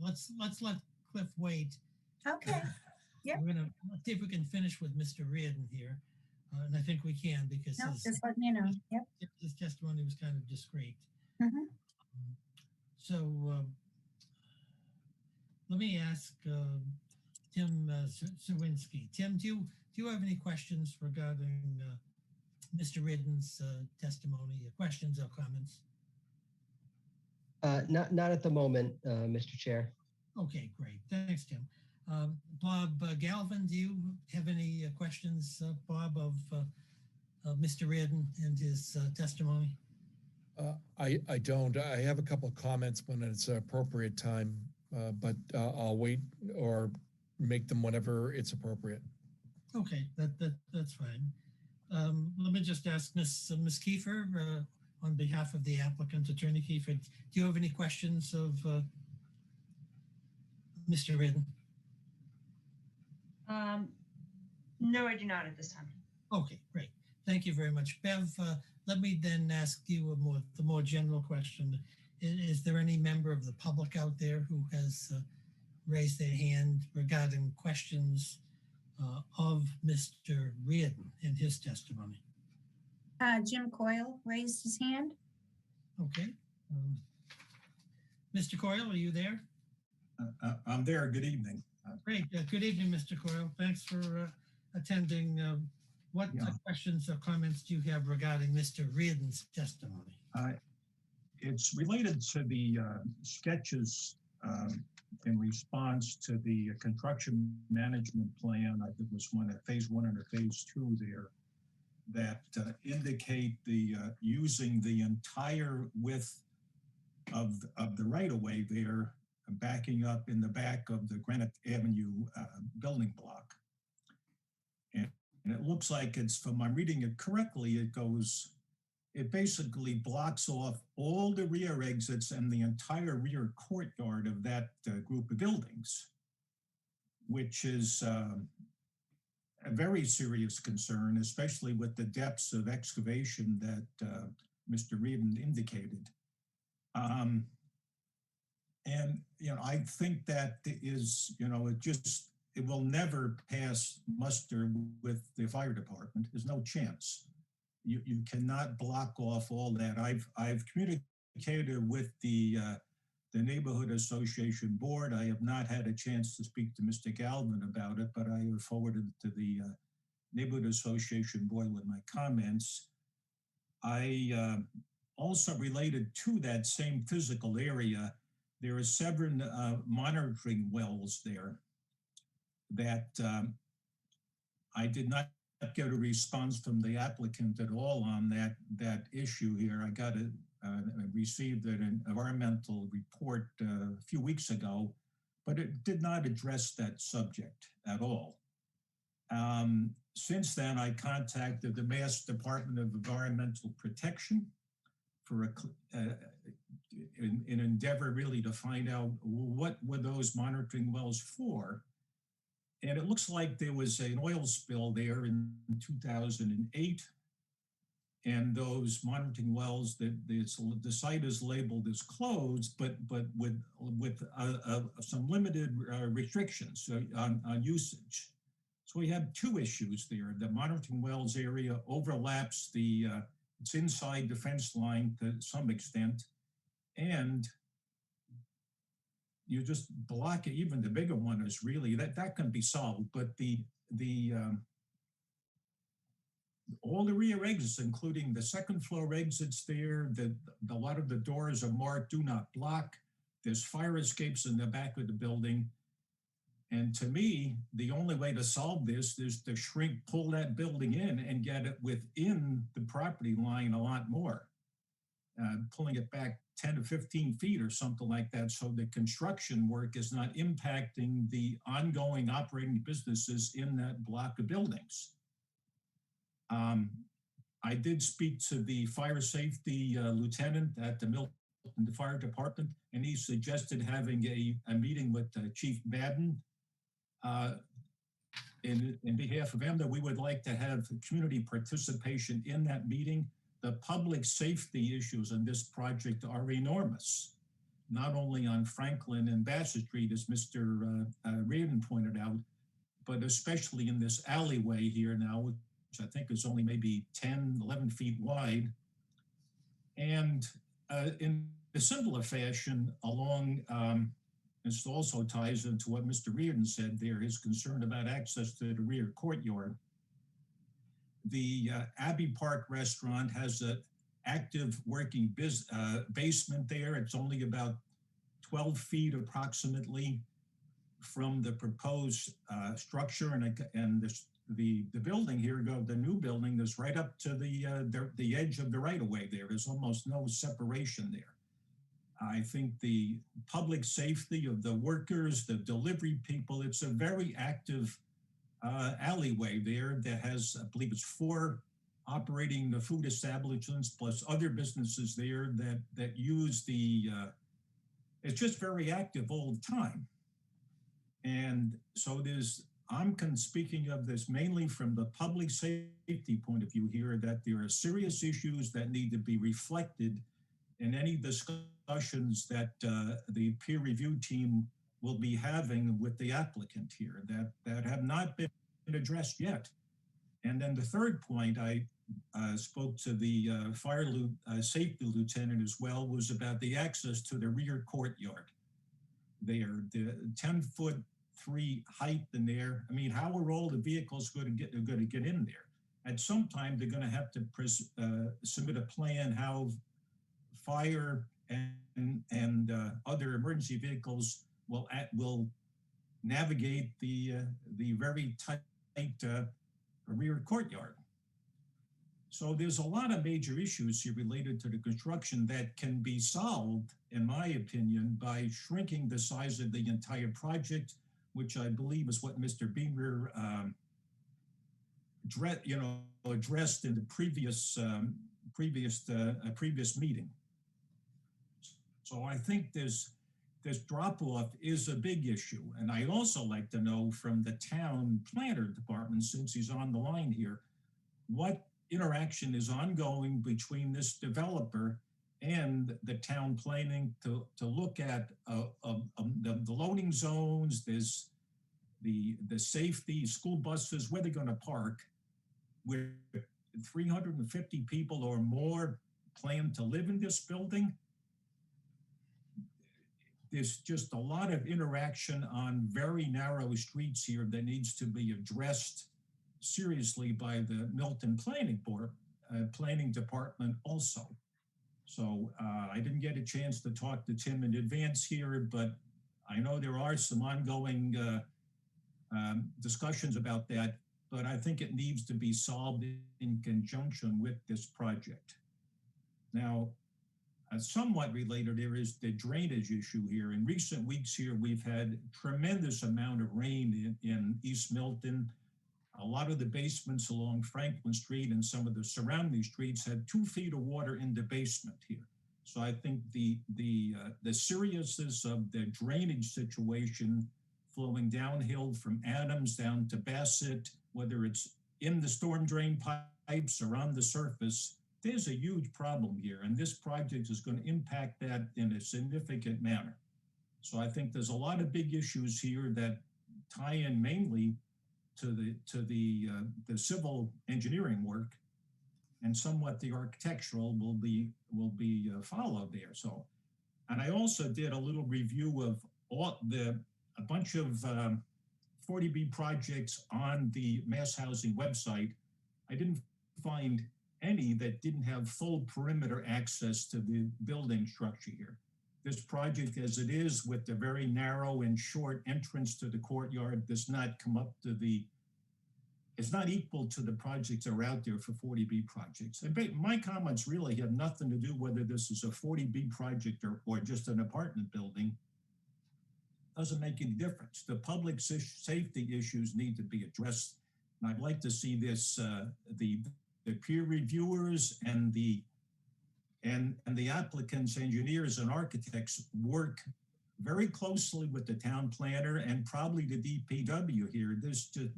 let's let Cliff wait. Okay. Yep. We're gonna see if we can finish with Mr. Reardon here. And I think we can because No, just letting you know. Yep. his testimony was kind of discreet. Mhm. So let me ask Tim Sawinski. Tim, do you have any questions regarding Mr. Reardon's testimony, questions or comments? Not at the moment, Mr. Chair. Okay, great. Thanks, Tim. Bob Galvin, do you have any questions, Bob, of Mr. Reardon and his testimony? I don't. I have a couple of comments when it's an appropriate time, but I'll wait or make them whenever it's appropriate. Okay, that's fine. Let me just ask Ms. Kiefer, on behalf of the applicant, Attorney Kiefer, do you have any questions of Mr. Reardon? No, I do not at this time. Okay, great. Thank you very much. Bev, let me then ask you the more general question. Is there any member of the public out there who has raised their hand regarding questions of Mr. Reardon in his testimony? Jim Coyle raised his hand. Okay. Mr. Coyle, are you there? I'm there. Good evening. Great. Good evening, Mr. Coyle. Thanks for attending. What questions or comments do you have regarding Mr. Reardon's testimony? It's related to the sketches in response to the construction management plan. I think it was one at phase 1 and phase 2 there that indicate the using the entire width of the right-of-way there, backing up in the back of the Granite Avenue building block. And it looks like it's, from I'm reading it correctly, it basically blocks off all the rear exits and the entire rear courtyard of that group of buildings, which is a very serious concern, especially with the depths of excavation that Mr. Reardon indicated. And, I think that is, it will never pass muster with the fire department. There's no chance. You cannot block off all that. I've communicated with the neighborhood association board. I have not had a chance to speak to Mr. Galvin about it, but I have forwarded to the neighborhood association board with my comments. I also related to that same physical area, there are 7 monitoring wells there that I did not get a response from the applicant at all on that issue here. I received an environmental report a few weeks ago, but it did not address that subject at all. Since then, I contacted the Mass Department of Environmental Protection for an endeavor really to find out what were those monitoring wells for. And it looks like there was an oil spill there in 2008 and those monitoring wells, the site is labeled as closed, but with some limited restrictions on usage. So we have two issues there. The monitoring wells area overlaps it's inside the fence line to some extent, and you just block it. Even the bigger one is really that can be solved, but all the rear exits, including the second floor exits there, a lot of the doors are marked "Do Not Block." There's fire escapes in the back of the building. And to me, the only way to solve this is to pull that building in and get it within the property line a lot more, pulling it back 10 to 15 feet or something like that, so the construction work is not impacting the ongoing operating businesses in that block of buildings. I did speak to the fire safety lieutenant at the Milton Fire Department, and he suggested having a meeting with Chief Madden in behalf of them, that we would like to have community participation in that meeting. The public safety issues in this project are enormous, not only on Franklin and Bassett Street, as Mr. Reardon pointed out, but especially in this alleyway here now, which I think is only maybe 10, 11 feet wide. And in a similar fashion along, this also ties into what Mr. Reardon said there, his concern about access to the rear courtyard. The Abbey Park restaurant has an active working basement there. It's only about 12 feet approximately from the proposed structure, and the building here, the new building, is right up to the edge of the right-of-way there. There's almost no separation there. I think the public safety of the workers, the delivery people, it's a very active alleyway there that has, I believe it's 4 operating the food establishments plus other businesses there that use it's just very active all the time. And so I'm speaking of this mainly from the public safety point of view here, that there are serious issues that need to be reflected in any discussions that the peer review team will be having with the applicant here that have not been addressed yet. And then the third point, I spoke to the fire safety lieutenant as well, was about the access to the rear courtyard there, the 10-foot-3 height in there. I mean, how are all the vehicles going to get in there? At some time, they're going to have to submit a plan how fire and other emergency vehicles will navigate the very tight rear courtyard. So there's a lot of major issues here related to the construction that can be solved, in my opinion, by shrinking the size of the entire project, which I believe is what Mr. Beamer addressed in the previous meeting. So I think this drop-off is a big issue. And I'd also like to know from the town planner department, since he's on the line here, what interaction is ongoing between this developer and the town planning to look at the loading zones, there's the safety, school buses, where they're going to park, where 350 people or more plan to live in this building. There's just a lot of interaction on very narrow streets here that needs to be addressed seriously by the Milton Planning Board, Planning Department also. So I didn't get a chance to talk to Tim in advance here, but I know there are some ongoing discussions about that, but I think it needs to be solved in conjunction with this project. Now, somewhat related, there is the drainage issue here. In recent weeks here, we've had tremendous amount of rain in East Milton. A lot of the basements along Franklin Street and some of the surrounding streets had 2 feet of water in the basement here. So I think the seriousness of the drainage situation flowing downhill from Adams down to Bassett, whether it's in the storm drain pipes or on the surface, there's a huge problem here, and this project is going to impact that in a significant manner. So I think there's a lot of big issues here that tie in mainly to the civil engineering work, and somewhat the architectural will be followed there. So, and I also did a little review of a bunch of 40B projects on the Mass Housing website. I didn't find any that didn't have full perimeter access to the building structure here. This project as it is with the very narrow and short entrance to the courtyard does not come up to it's not equal to the projects that are out there for 40B projects. And my comments really have nothing to do whether this is a 40B project or just an apartment building. Doesn't make any difference. The public safety issues need to be addressed. And I'd like to see this, the peer reviewers and the applicants, engineers and architects work very closely with the town planner and probably the DPW here.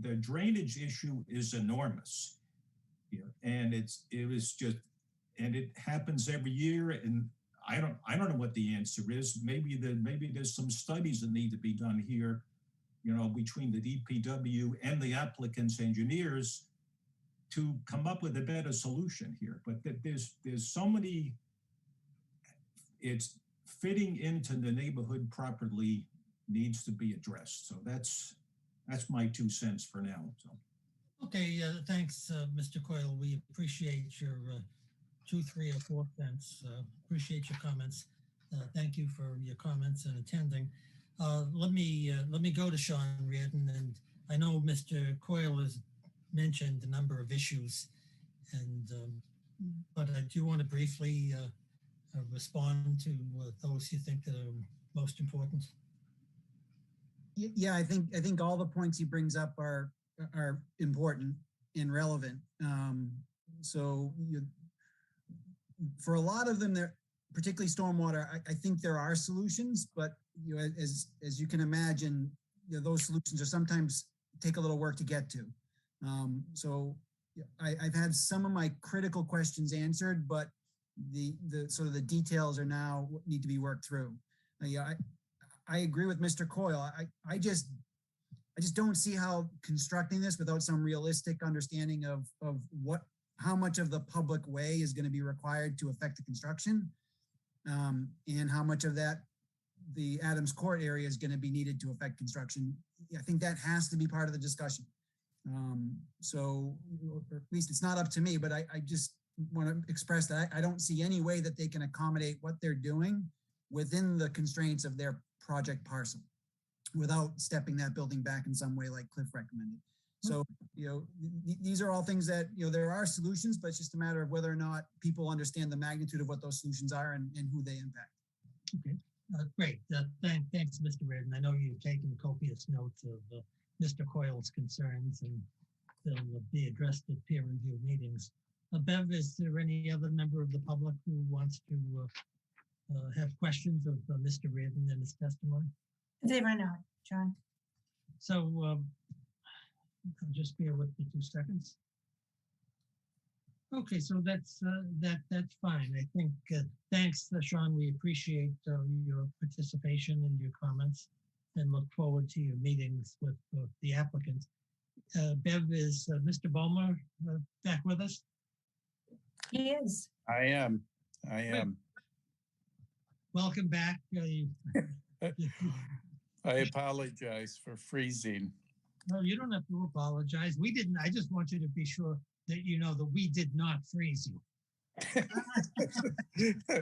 The drainage issue is enormous here, and it happens every year. And I don't know what the answer is. Maybe there's some studies that need to be done here, you know, between the DPW and the applicants, engineers, to come up with a better solution here. But there's so many. It's fitting into the neighborhood properly needs to be addressed. So that's my 2 cents for now. So. Okay, thanks, Mr. Coyle. We appreciate your 2, 3, or 4 cents. Appreciate your comments. Thank you for your comments and attending. Let me go to Sean Reardon, and I know Mr. Coyle has mentioned a number of issues, and but I do want to briefly respond to those you think that are most important. Yeah, I think all the points he brings up are important and relevant. So for a lot of them, they're particularly stormwater. I think there are solutions, but you know, as you can imagine, you know, those solutions are sometimes take a little work to get to. So I've had some of my critical questions answered, but the sort of the details are now what need to be worked through. Yeah, I agree with Mr. Coyle. I just don't see how constructing this without some realistic understanding of how much of the public way is going to be required to affect the construction, and how much of that the Adams Court area is going to be needed to affect construction. I think that has to be part of the discussion. So, or at least it's not up to me, but I just want to express that I don't see any way that they can accommodate what they're doing within the constraints of their project parcel without stepping that building back in some way like Cliff recommended. So, you know, these are all things that, you know, there are solutions, but it's just a matter of whether or not people understand the magnitude of what those solutions are and who they impact. Okay, great. Thanks, Mr. Reardon. I know you've taken copious notes of Mr. Coyle's concerns, and they'll be addressed at peer review meetings. Bev, is there any other member of the public who wants to have questions of Mr. Reardon and his testimony? They run out, John. So I'll just bear with me 2 seconds. Okay, so that's fine. I think thanks, Sean. We appreciate your participation and your comments, and look forward to your meetings with the applicant. Bev, is Mr. Bowmer back with us? He is. I am. Welcome back. I apologize for freezing. No, you don't have to apologize. We didn't. I just want you to be sure that you know that we did not freeze you.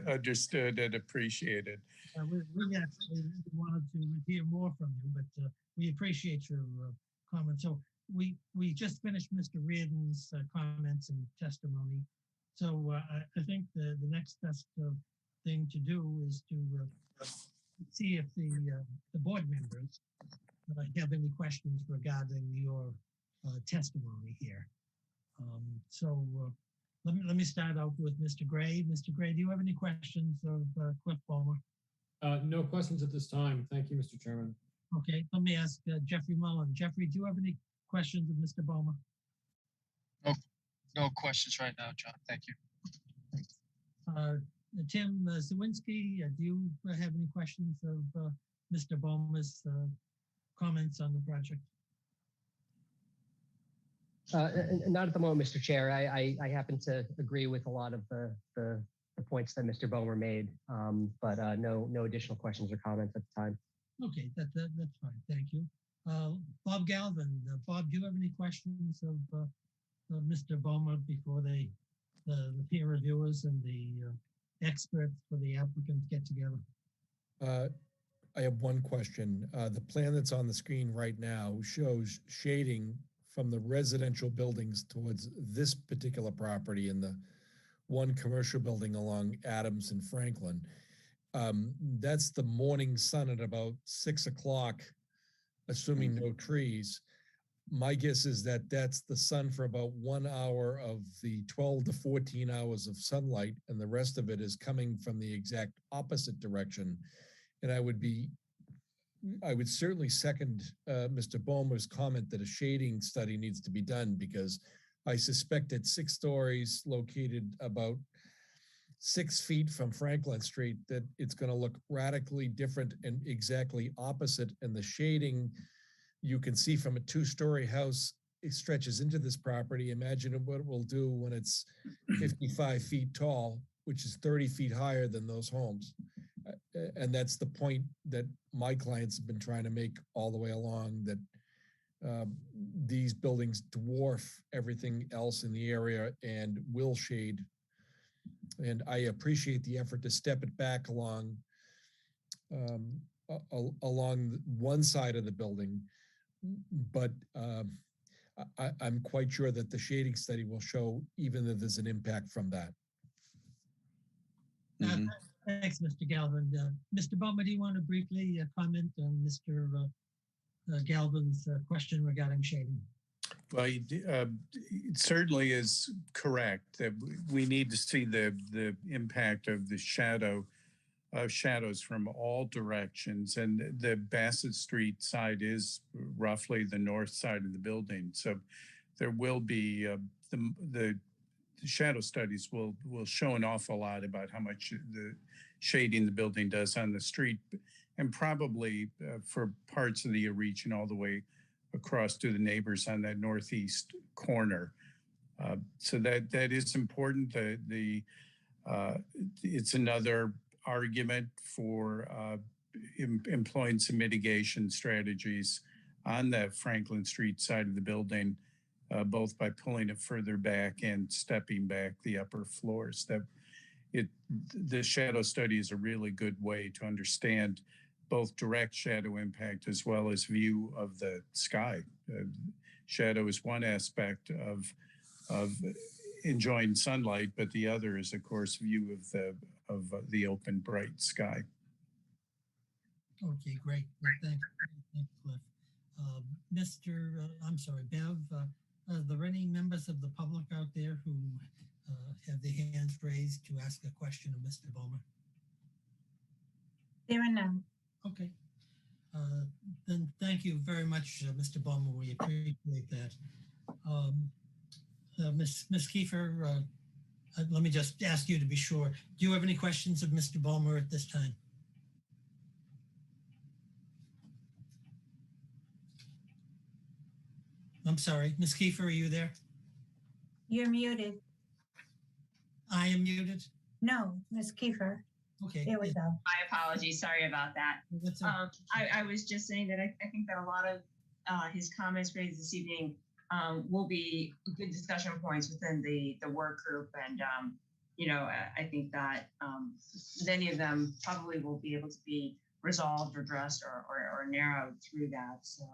Understood and appreciated. We actually wanted to hear more from you, but we appreciate your comments. So we just finished Mr. Reardon's comments and testimony. So I think the next best thing to do is to see if the board members have any questions regarding your testimony here. So let me start out with Mr. Gray. Mr. Gray, do you have any questions of Cliff Bowmer? No questions at this time. Thank you, Mr. Chairman. Okay, let me ask Jeffrey Mullen. Jeffrey, do you have any questions of Mr. Bowmer? No questions right now, John. Thank you. Tim Zawinski, do you have any questions of Mr. Bowman's comments on the project? Not at the moment, Mr. Chair. I happen to agree with a lot of the points that Mr. Bomer made, but no additional questions or comments at the time. Okay, that's fine. Thank you. Bob Galvin. Bob, do you have any questions of Mr. Bomer before the peer reviewers and the experts for the applicant get together? I have one question. The plan that's on the screen right now shows shading from the residential buildings towards this particular property and the one commercial building along Adams and Franklin. That's the morning sun at about 6 o'clock, assuming no trees. My guess is that that's the sun for about 1 hour of the 12 to 14 hours of sunlight, and the rest of it is coming from the exact opposite direction. And I would certainly second Mr. Bomer's comment that a shading study needs to be done, because I suspect at 6 stories located about 6 feet from Franklin Street that it's going to look radically different and exactly opposite. And the shading you can see from a 2-story house, it stretches into this property. Imagine what it will do when it's 55 feet tall, which is 30 feet higher than those homes. And that's the point that my clients have been trying to make all the way along, that these buildings dwarf everything else in the area and will shade. And I appreciate the effort to step it back along one side of the building, but I'm quite sure that the shading study will show even that there's an impact from that. Thanks, Mr. Galvin. Mr. Bomer, do you want to briefly comment on Mr. Galvin's question regarding shading? Well, it certainly is correct that we need to see the impact of the shadows from all directions, and the Bassett Street side is roughly the north side of the building. So there will be the shadow studies will show an awful lot about how much the shading the building does on the street, and probably for parts of the region all the way across to the neighbors on that northeast corner. So that is important. It's another argument for employing some mitigation strategies on the Franklin Street side of the building, both by pulling it further back and stepping back the upper floors. The shadow study is a really good way to understand both direct shadow impact as well as view of the sky. Shadow is one aspect of enjoying sunlight, but the other is, of course, view of the open, bright sky. Okay, great. Thank you, Cliff. Bev, are there any members of the public out there who have their hands raised to ask a question of Mr. Bomer? There are none. Okay. Then thank you very much, Mr. Bomer. We appreciate that. Ms. Kiefer, let me just ask you to be sure. Do you have any questions of Mr. Bomer at this time? I'm sorry, Ms. Kiefer, are you there? You're muted. I am muted? No, Ms. Kiefer. Okay. There we go. My apologies. Sorry about that. I was just saying that I think that a lot of his comments raised this evening will be good discussion points within the work group. And, I think that many of them probably will be able to be resolved or addressed or narrowed through that. So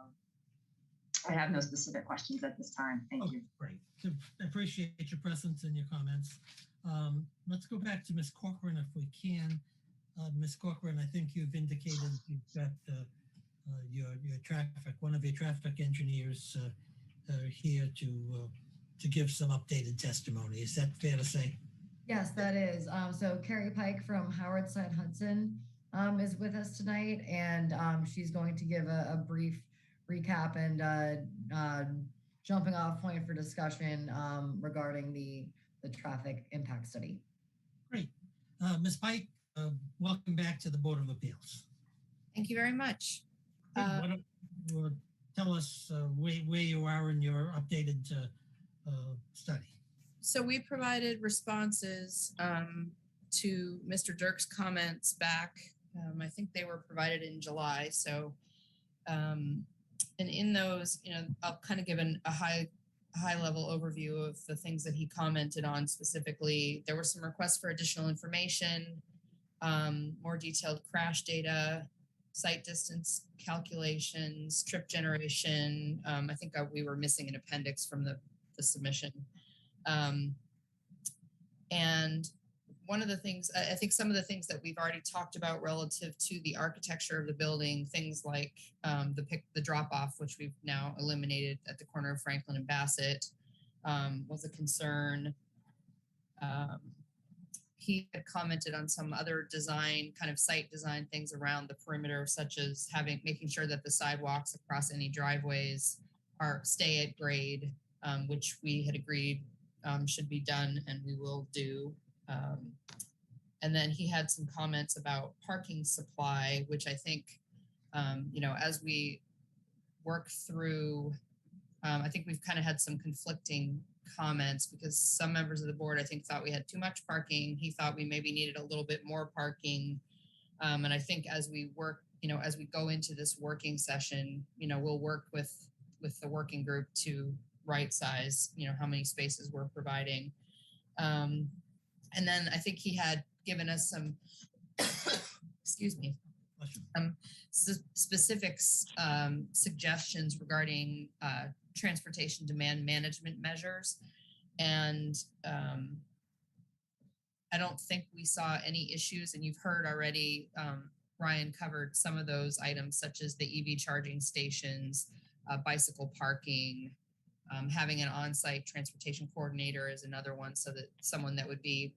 I have no specific questions at this time. Thank you. Great. I appreciate your presence and your comments. Let's go back to Ms. Corcoran if we can. Ms. Corcoran, I think you've indicated you've got your one of your traffic engineers here to give some updated testimony. Is that fair to say? Yes, that is. So Carrie Pike from Howard Side Hudson is with us tonight, and she's going to give a brief recap and jumping off point for discussion regarding the traffic impact study. Great. Ms. Pike, welcome back to the Board of Appeals. Thank you very much. Tell us where you are in your updated study. So we provided responses to Mr. Dirk's comments back. I think they were provided in July. So, and in those, I'll kind of give a high level overview of the things that he commented on specifically. There were some requests for additional information, more detailed crash data, site distance calculations, trip generation. I think we were missing an appendix from the submission. And one of the things, I think some of the things that we've already talked about relative to the architecture of the building, things like the drop-off, which we've now eliminated at the corner of Franklin and Bassett, was a concern. He had commented on some other design, kind of site design things around the perimeter, such as making sure that the sidewalks across any driveways stay at grade, which we had agreed should be done, and we will do. And then he had some comments about parking supply, which I think, as we work through, I think we've kind of had some conflicting comments because some members of the board, I think, thought we had too much parking. He thought we maybe needed a little bit more parking. And I think as we work, as we go into this working session, we'll work with the working group to right size, how many spaces we're providing. And then I think he had given us some, excuse me, specifics, suggestions regarding transportation demand management measures. And I don't think we saw any issues. And you've heard already, Ryan covered some of those items, such as the EV charging stations, bicycle parking, having an on-site transportation coordinator is another one, so that someone that would be,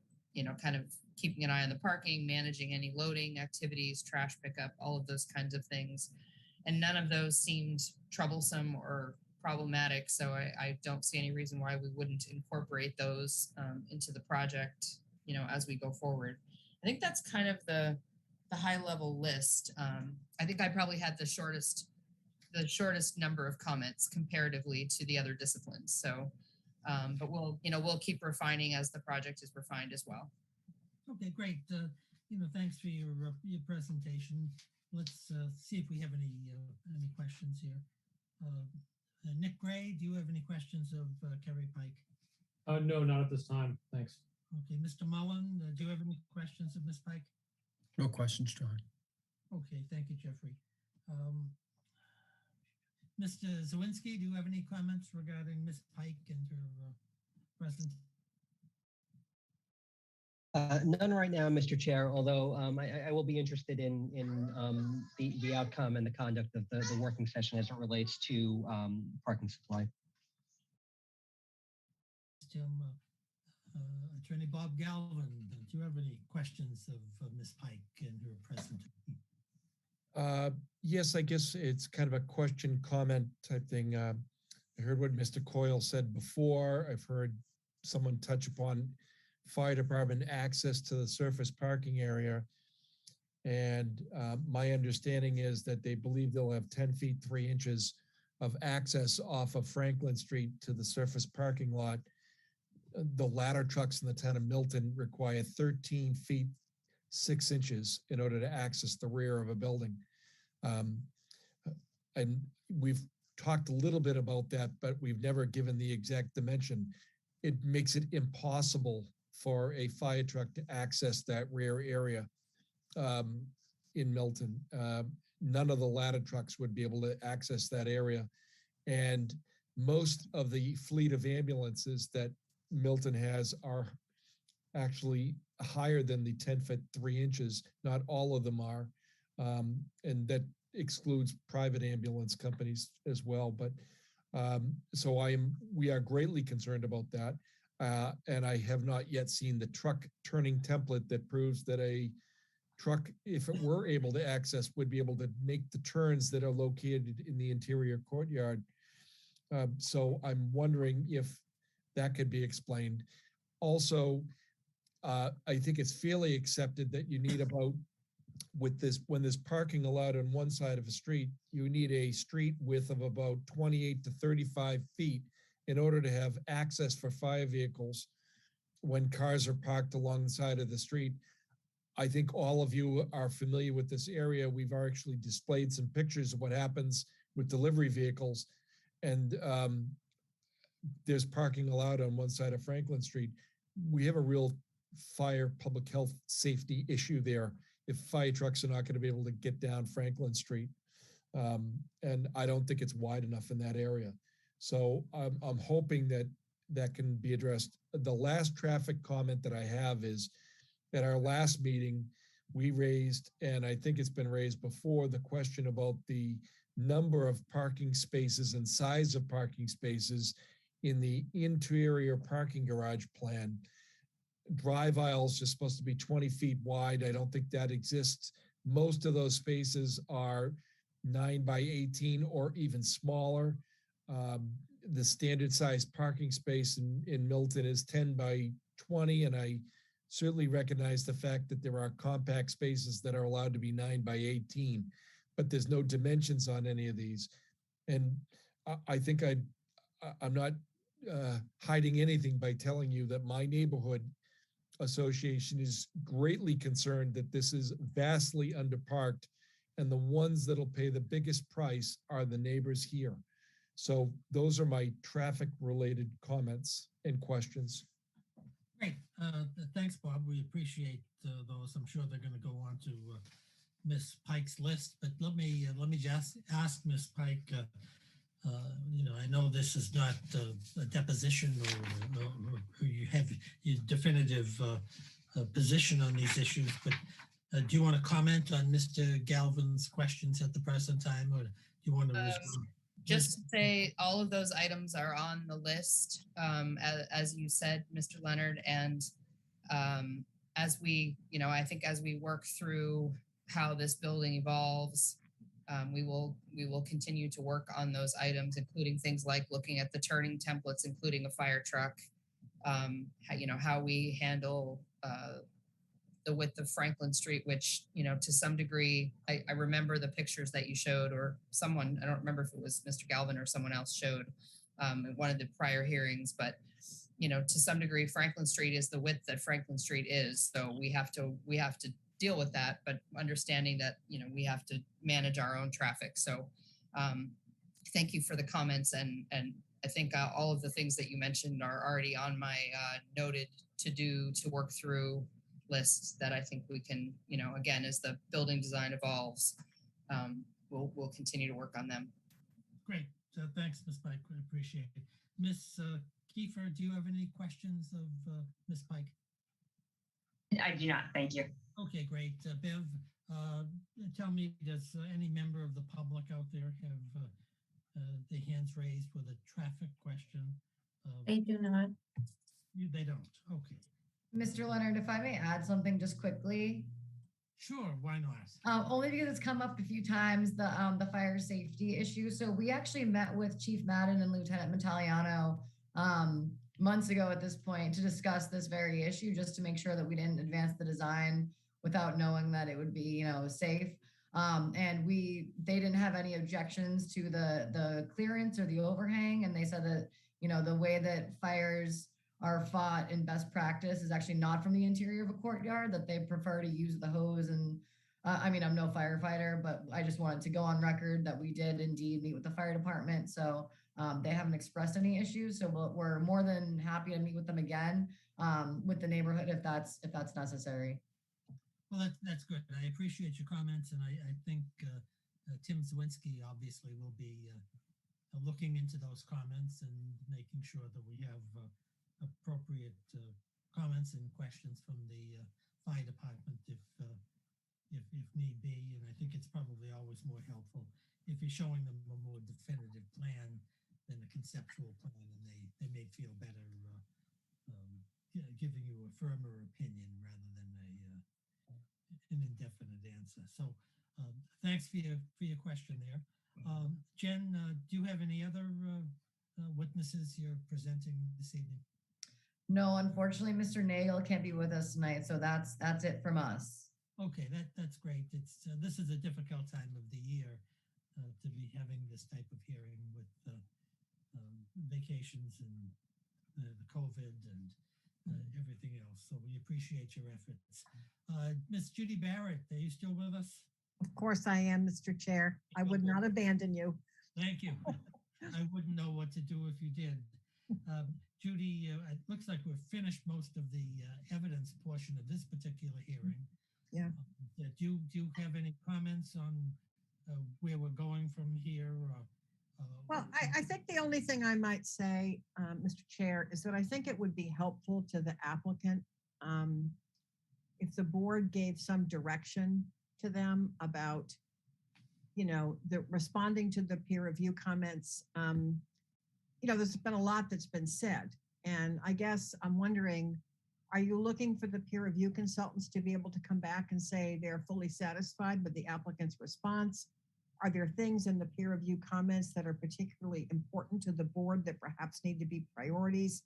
kind of keeping an eye on the parking, managing any loading activities, trash pickup, all of those kinds of things. And none of those seemed troublesome or problematic, so I don't see any reason why we wouldn't incorporate those into the project, as we go forward. I think that's kind of the high-level list. I think I probably had the shortest number of comments comparatively to the other disciplines. So, but we'll keep refining as the project is refined as well. Okay, great. Thanks for your presentation. Let's see if we have any questions here. Nick Gray, do you have any questions of Kerry Pike? No, not at this time. Thanks. Okay, Mr. Mullen, do you have any questions of Ms. Pike? No questions, John. Okay, thank you, Jeffrey. Mr. Zawinski, do you have any comments regarding Ms. Pike and her presentation? None right now, Mr. Chair, although I will be interested in the outcome and the conduct of the working session as it relates to parking supply. Attorney Bob Galvin, do you have any questions of Ms. Pike and her presentation? Yes, I guess it's kind of a question comment type thing. I heard what Mr. Coyle said before. I've heard someone touch upon fire department access to the surface parking area. And my understanding is that they believe they'll have 10 feet, 3 inches of access off of Franklin Street to the surface parking lot. The ladder trucks in the town of Milton require 13 feet, 6 inches in order to access the rear of a building. And we've talked a little bit about that, but we've never given the exact dimension. It makes it impossible for a fire truck to access that rear area in Milton. None of the ladder trucks would be able to access that area. And most of the fleet of ambulances that Milton has are actually higher than the 10 foot 3 inches. Not all of them are. And that excludes private ambulance companies as well. But so we are greatly concerned about that. And I have not yet seen the truck turning template that proves that a truck, if it were able to access, would be able to make the turns that are located in the interior courtyard. So I'm wondering if that could be explained. Also, I think it's fairly accepted that you need about, with this, when there's parking allowed on one side of a street, you need a street width of about 28 to 35 feet in order to have access for fire vehicles when cars are parked along the side of the street. I think all of you are familiar with this area. We've actually displayed some pictures of what happens with delivery vehicles. And there's parking allowed on one side of Franklin Street. We have a real fire public health safety issue there if fire trucks are not going to be able to get down Franklin Street. And I don't think it's wide enough in that area. So I'm hoping that that can be addressed. The last traffic comment that I have is at our last meeting, we raised, and I think it's been raised before, the question about the number of parking spaces and size of parking spaces in the interior parking garage plan. Drive aisles are supposed to be 20 feet wide. I don't think that exists. Most of those spaces are 9 by 18 or even smaller. The standard size parking space in Milton is 10 by 20, and I certainly recognize the fact that there are compact spaces that are allowed to be 9 by 18, but there's no dimensions on any of these. And I think I'm not hiding anything by telling you that my neighborhood association is greatly concerned that this is vastly underparked, and the ones that'll pay the biggest price are the neighbors here. So those are my traffic related comments and questions. Great. Thanks, Bob. We appreciate those. I'm sure they're going to go on to Ms. Pike's list, but let me just ask Ms. Pike, I know this is not a deposition or you have your definitive position on these issues, but do you want to comment on Mr. Galvin's questions at the present time, or do you want to respond? Just to say, all of those items are on the list, as you said, Mr. Leonard, and as we, I think as we work through how this building evolves, we will continue to work on those items, including things like looking at the turning templates, including a fire truck, how we handle the width of Franklin Street, which, to some degree, I remember the pictures that you showed, or someone, I don't remember if it was Mr. Galvin or someone else showed in one of the prior hearings, but, to some degree, Franklin Street is the width that Franklin Street is. So we have to deal with that, but understanding that, we have to manage our own traffic. So thank you for the comments. And I think all of the things that you mentioned are already on my noted to work through lists that I think we can, again, as the building design evolves, we'll continue to work on them. Great. Thanks, Ms. Pike. I appreciate it. Ms. Kiefer, do you have any questions of Ms. Pike? I do not. Thank you. Okay, great. Bev, tell me, does any member of the public out there have their hands raised with a traffic question? They do not. They don't. Okay. Mr. Leonard, if I may add something just quickly. Sure, why not? Only because it's come up a few times, the fire safety issue. So we actually met with Chief Madden and Lieutenant Mentaliano months ago at this point to discuss this very issue, just to make sure that we didn't advance the design without knowing that it would be, safe. And they didn't have any objections to the clearance or the overhang. And they said that, the way that fires are fought in best practice is actually not from the interior of a courtyard, that they prefer to use the hose. And I'm no firefighter, but I just wanted to go on record that we did indeed meet with the fire department. So they haven't expressed any issues. So we're more than happy to meet with them again with the neighborhood if that's necessary. Well, that's good. I appreciate your comments. And I think Tim Zawinski obviously will be looking into those comments and making sure that we have appropriate comments and questions from the fire department if need be. And I think it's probably always more helpful if you're showing them a more definitive plan than a conceptual plan, and they may feel better giving you a firmer opinion rather than an indefinite answer. So thanks for your question there. Jen, do you have any other witnesses you're presenting this evening? No, unfortunately, Mr. Nagel can't be with us tonight, so that's it from us. Okay, that's great. It's this is a difficult time of the year to be having this type of hearing with vacations and the COVID and everything else. So we appreciate your efforts. Miss Judy Barrett, are you still with us? Of course I am, Mr. Chair. I would not abandon you. Thank you. I wouldn't know what to do if you did. Judy, it looks like we've finished most of the evidence portion of this particular hearing. Yeah. Do you have any comments on where we're going from here? Well, I think the only thing I might say, Mr. Chair, is that I think it would be helpful to the applicant if the board gave some direction to them about, the responding to the peer review comments. There's been a lot that's been said, and I guess I'm wondering, are you looking for the peer review consultants to be able to come back and say they're fully satisfied with the applicant's response? Are there things in the peer review comments that are particularly important to the board that perhaps need to be priorities?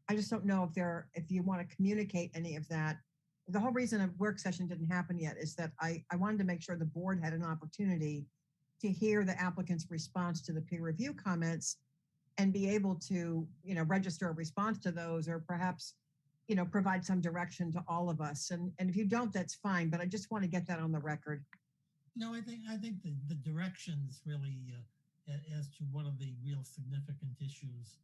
I just don't know if you want to communicate any of that. The whole reason a work session didn't happen yet is that I wanted to make sure the board had an opportunity to hear the applicant's response to the peer review comments and be able to, register a response to those, or perhaps, provide some direction to all of us. And if you don't, that's fine, but I just want to get that on the record. No, I think the directions really as to one of the real significant issues,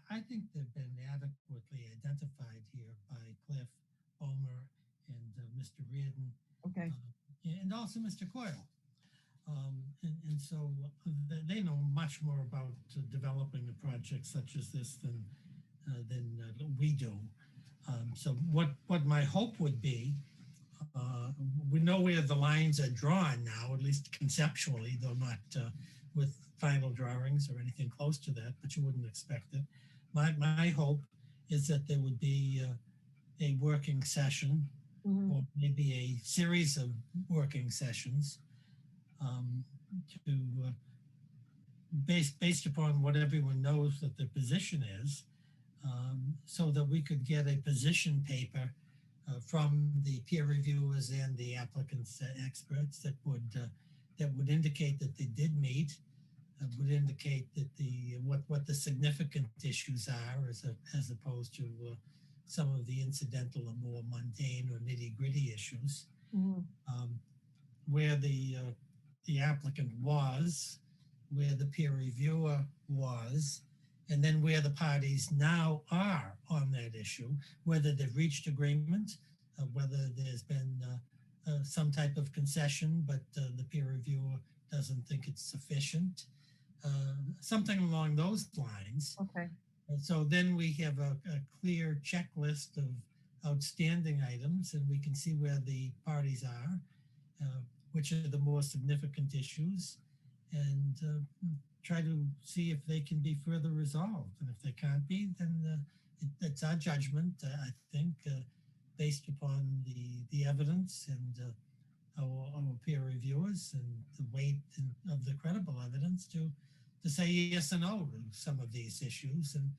I think they've been adequately identified here by Cliff, Omer, and Mr. Reardon. Okay. And also Mr. Coyle. And so they know much more about developing a project such as this than we do. So what my hope would be, we know where the lines are drawn now, at least conceptually, though not with final drawings or anything close to that, but you wouldn't expect it. My hope is that there would be a working session, or maybe a series of working sessions to based upon what everyone knows that the position is, so that we could get a position paper from the peer reviewers and the applicants, experts that would indicate that they did meet, would indicate that what the significant issues are, as opposed to some of the incidental or more mundane or nitty gritty issues, where the applicant was, where the peer reviewer was, and then where the parties now are on that issue, whether they've reached agreement, whether there's been some type of concession, but the peer reviewer doesn't think it's sufficient, something along those lines. Okay. And so then we have a clear checklist of outstanding items, and we can see where the parties are, which are the more significant issues, and try to see if they can be further resolved. And if they can't be, then it's our judgment, I think, based upon the evidence and our peer reviewers and the weight of the credible evidence to say yes or no to some of these issues, and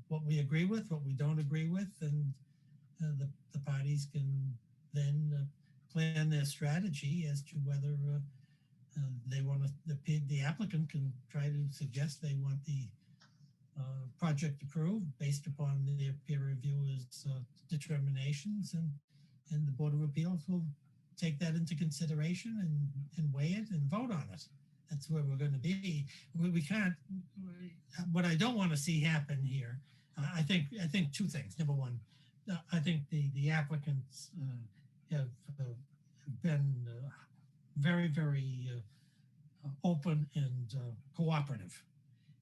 what we agree with, what we don't agree with, and the parties can then plan their strategy as to whether they want to, the applicant can try to suggest they want the project approved based upon their peer reviewers' determinations, and the Board of Appeals will take that into consideration and weigh it and vote on it. That's where we're going to be. We can't. What I don't want to see happen here, I think two things. Number one, I think the applicants have been very, very open and cooperative,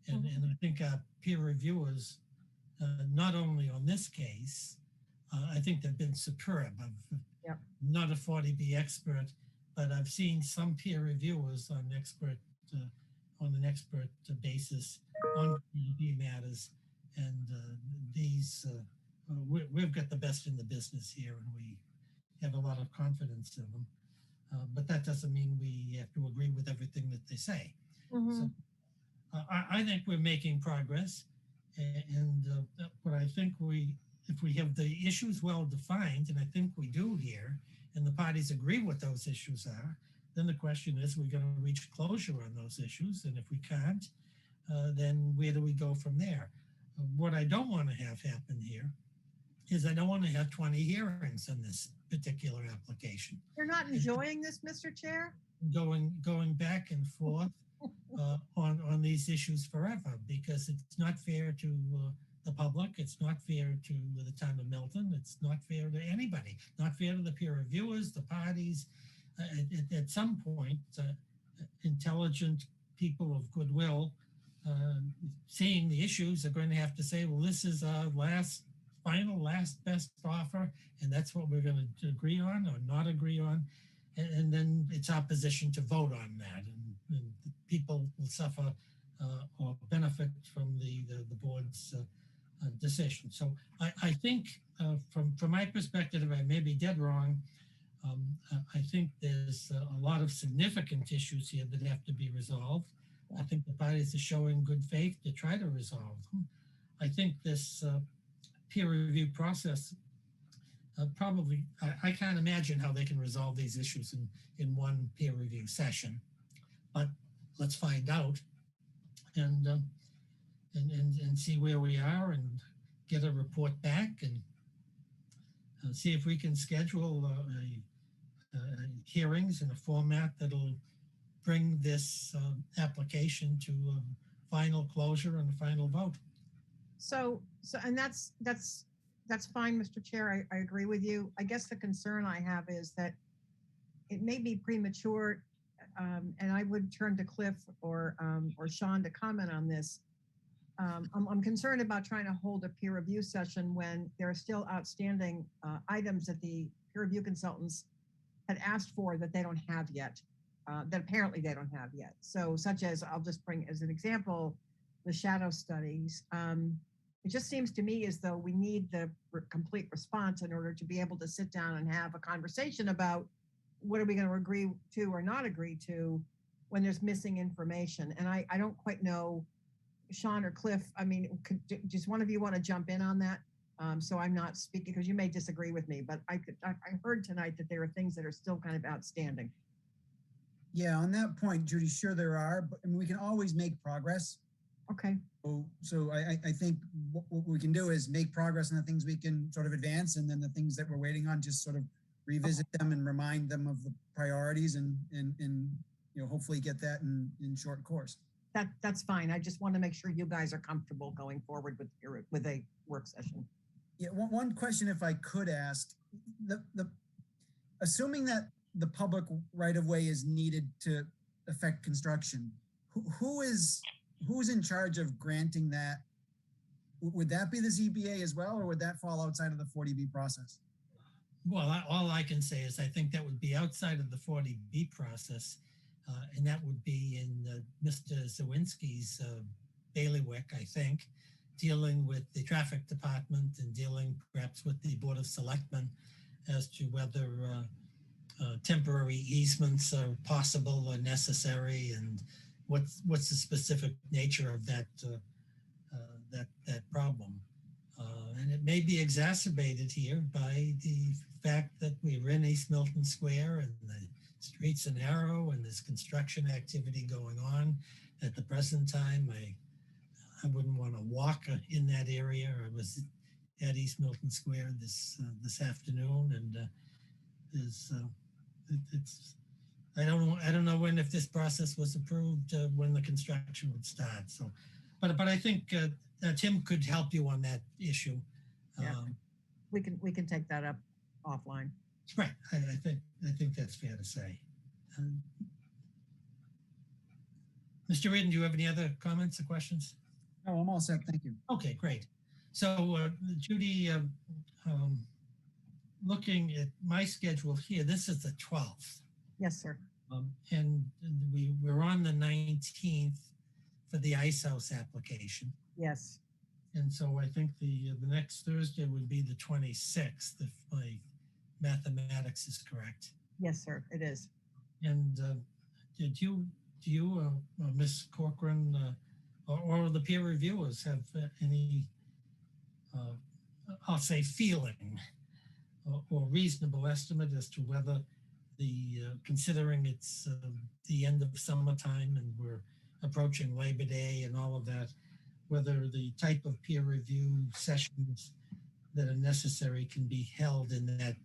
and I think our peer reviewers, not only on this case, I think they've been superb. I'm not a 40B expert, but I've seen some peer reviewers on an expert basis on 40B matters, and we've got the best in the business here, and we have a lot of confidence in them. But that doesn't mean we have to agree with everything that they say. So I think we're making progress, But I think if we have the issues well defined, and I think we do here, and the parties agree what those issues are, then the question is, we're going to reach closure on those issues. And if we can't, then where do we go from there? What I don't want to have happen here is I don't want to have 20 hearings on this particular application. You're not enjoying this, Mr. Chair? Going back and forth on these issues forever, because it's not fair to the public. It's not fair to the town of Milton. It's not fair to anybody. Not fair to the peer reviewers, the parties. At some point, intelligent people of goodwill seeing the issues are going to have to say, well, this is our last best offer, and that's what we're going to agree on or not agree on. And then it's our position to vote on that, and people will suffer or benefit from the board's decision. So I think from my perspective, I may be dead wrong. I think there's a lot of significant issues here that have to be resolved. I think the parties are showing good faith to try to resolve them. I think this peer review process probably, I can't imagine how they can resolve these issues in one peer review session, but let's find out and see where we are and get a report back and see if we can schedule hearings in a format that'll bring this application to a final closure and a final vote. So and that's fine, Mr. Chair. I agree with you. I guess the concern I have is that it may be premature, and I would turn to Cliff or Sean to comment on this. I'm concerned about trying to hold a peer review session when there are still outstanding items that the peer review consultants had asked for that they don't have yet, that apparently they don't have yet. So such as, I'll just bring as an example, the shadow studies. It just seems to me as though we need the complete response in order to be able to sit down and have a conversation about what are we going to agree to or not agree to when there's missing information. And I don't quite know, Sean or Cliff, I mean, just one of you want to jump in on that? So I'm not speaking, because you may disagree with me, but I heard tonight that there are things that are still kind of outstanding. Yeah, on that point, Judy, sure there are, but I mean, we can always make progress. Okay. So I think what we can do is make progress on the things we can sort of advance, and then the things that we're waiting on, just sort of revisit them and remind them of the priorities and hopefully get that in short course. That's fine. I just want to make sure you guys are comfortable going forward with a work session. Yeah, one question, if I could ask, assuming that the public right of way is needed to affect construction, who's in charge of granting that? Would that be the ZBA as well, or would that fall outside of the 40B process? Well, all I can say is I think that would be outside of the 40B process, and that would be in Mr. Zawinski's bailiwick, I think, dealing with the traffic department and dealing perhaps with the Board of Selectmen as to whether temporary easements are possible or necessary, and what's the specific nature of that problem. And it may be exacerbated here by the fact that we're in East Milton Square and the streets are narrow and there's construction activity going on. At the present time, I wouldn't want to walk in that area. I was at East Milton Square this afternoon, and I don't know when, if this process was approved, when the construction would start. So, but I think Tim could help you on that issue. Yeah, we can take that up offline. Right, I think that's fair to say. Mr. Reardon, do you have any other comments or questions? No, I'm all set. Thank you. Okay, great. So Judy, looking at my schedule here, this is the 12th. Yes, sir. And we're on the 19th for the Ice House application. Yes. And so I think the next Thursday would be the 26th, if my mathematics is correct. Yes, sir, it is. And do you, Ms. Corcoran, or the peer reviewers have any, I'll say, feeling or reasonable estimate as to whether considering it's the end of summertime and we're approaching Labor Day and all of that, whether the type of peer review sessions that are necessary can be held in that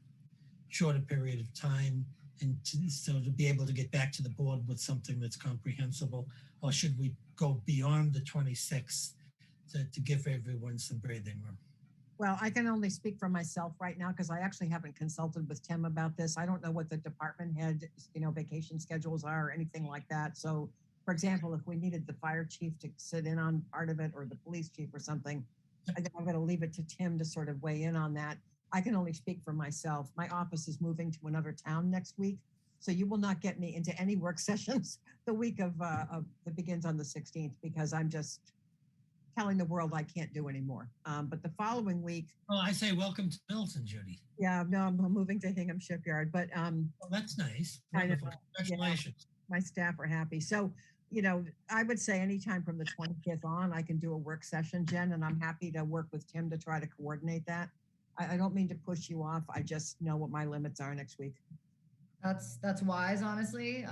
shorter period of time, and so to be able to get back to the board with something that's comprehensible, or should we go beyond the 26th to give everyone some breathing room? Well, I can only speak for myself right now because I actually haven't consulted with Tim about this. I don't know what the department head, vacation schedules are or anything like that. So, for example, if we needed the fire chief to sit in on part of it or the police chief or something, I think I'm going to leave it to Tim to sort of weigh in on that. I can only speak for myself. My office is moving to another town next week, so you will not get me into any work sessions the week of that begins on the 16th because I'm just telling the world I can't do anymore. But the following week. Well, I say welcome to Milton, Judy. Yeah, no, I'm moving to Hingham Shipyard, but well, that's nice. Wonderful. Congratulations. Yeah, my staff are happy. So, I would say anytime from the 25th on, I can do a work session, Jen, and I'm happy to work with Tim to try to coordinate that. I don't mean to push you off. I just know what my limits are next week. That's wise, honestly.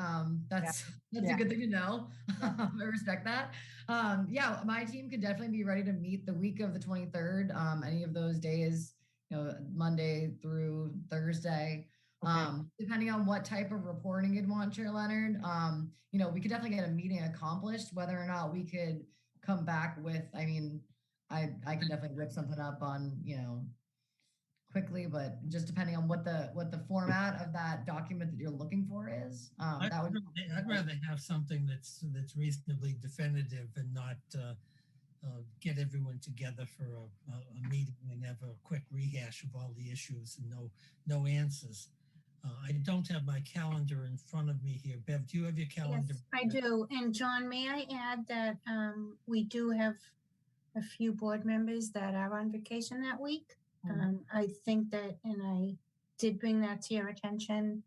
That's a good thing to know. I respect that. My team could definitely be ready to meet the week of the 23rd. Any of those days, Monday through Thursday. Okay. Depending on what type of reporting you'd want, Chair Leonard, we could definitely get a meeting accomplished. Whether or not we could come back with, I can definitely whip something up on, quickly, but just depending on what the format of that document that you're looking for is. I'd rather have something that's reasonably definitive and not get everyone together for a meeting and have a quick rehash of all the issues and no answers. I don't have my calendar in front of me here. Bev, do you have your calendar? Yes, I do. And John, may I add that we do have a few board members that are on vacation that week. I think that, and I did bring that to your attention.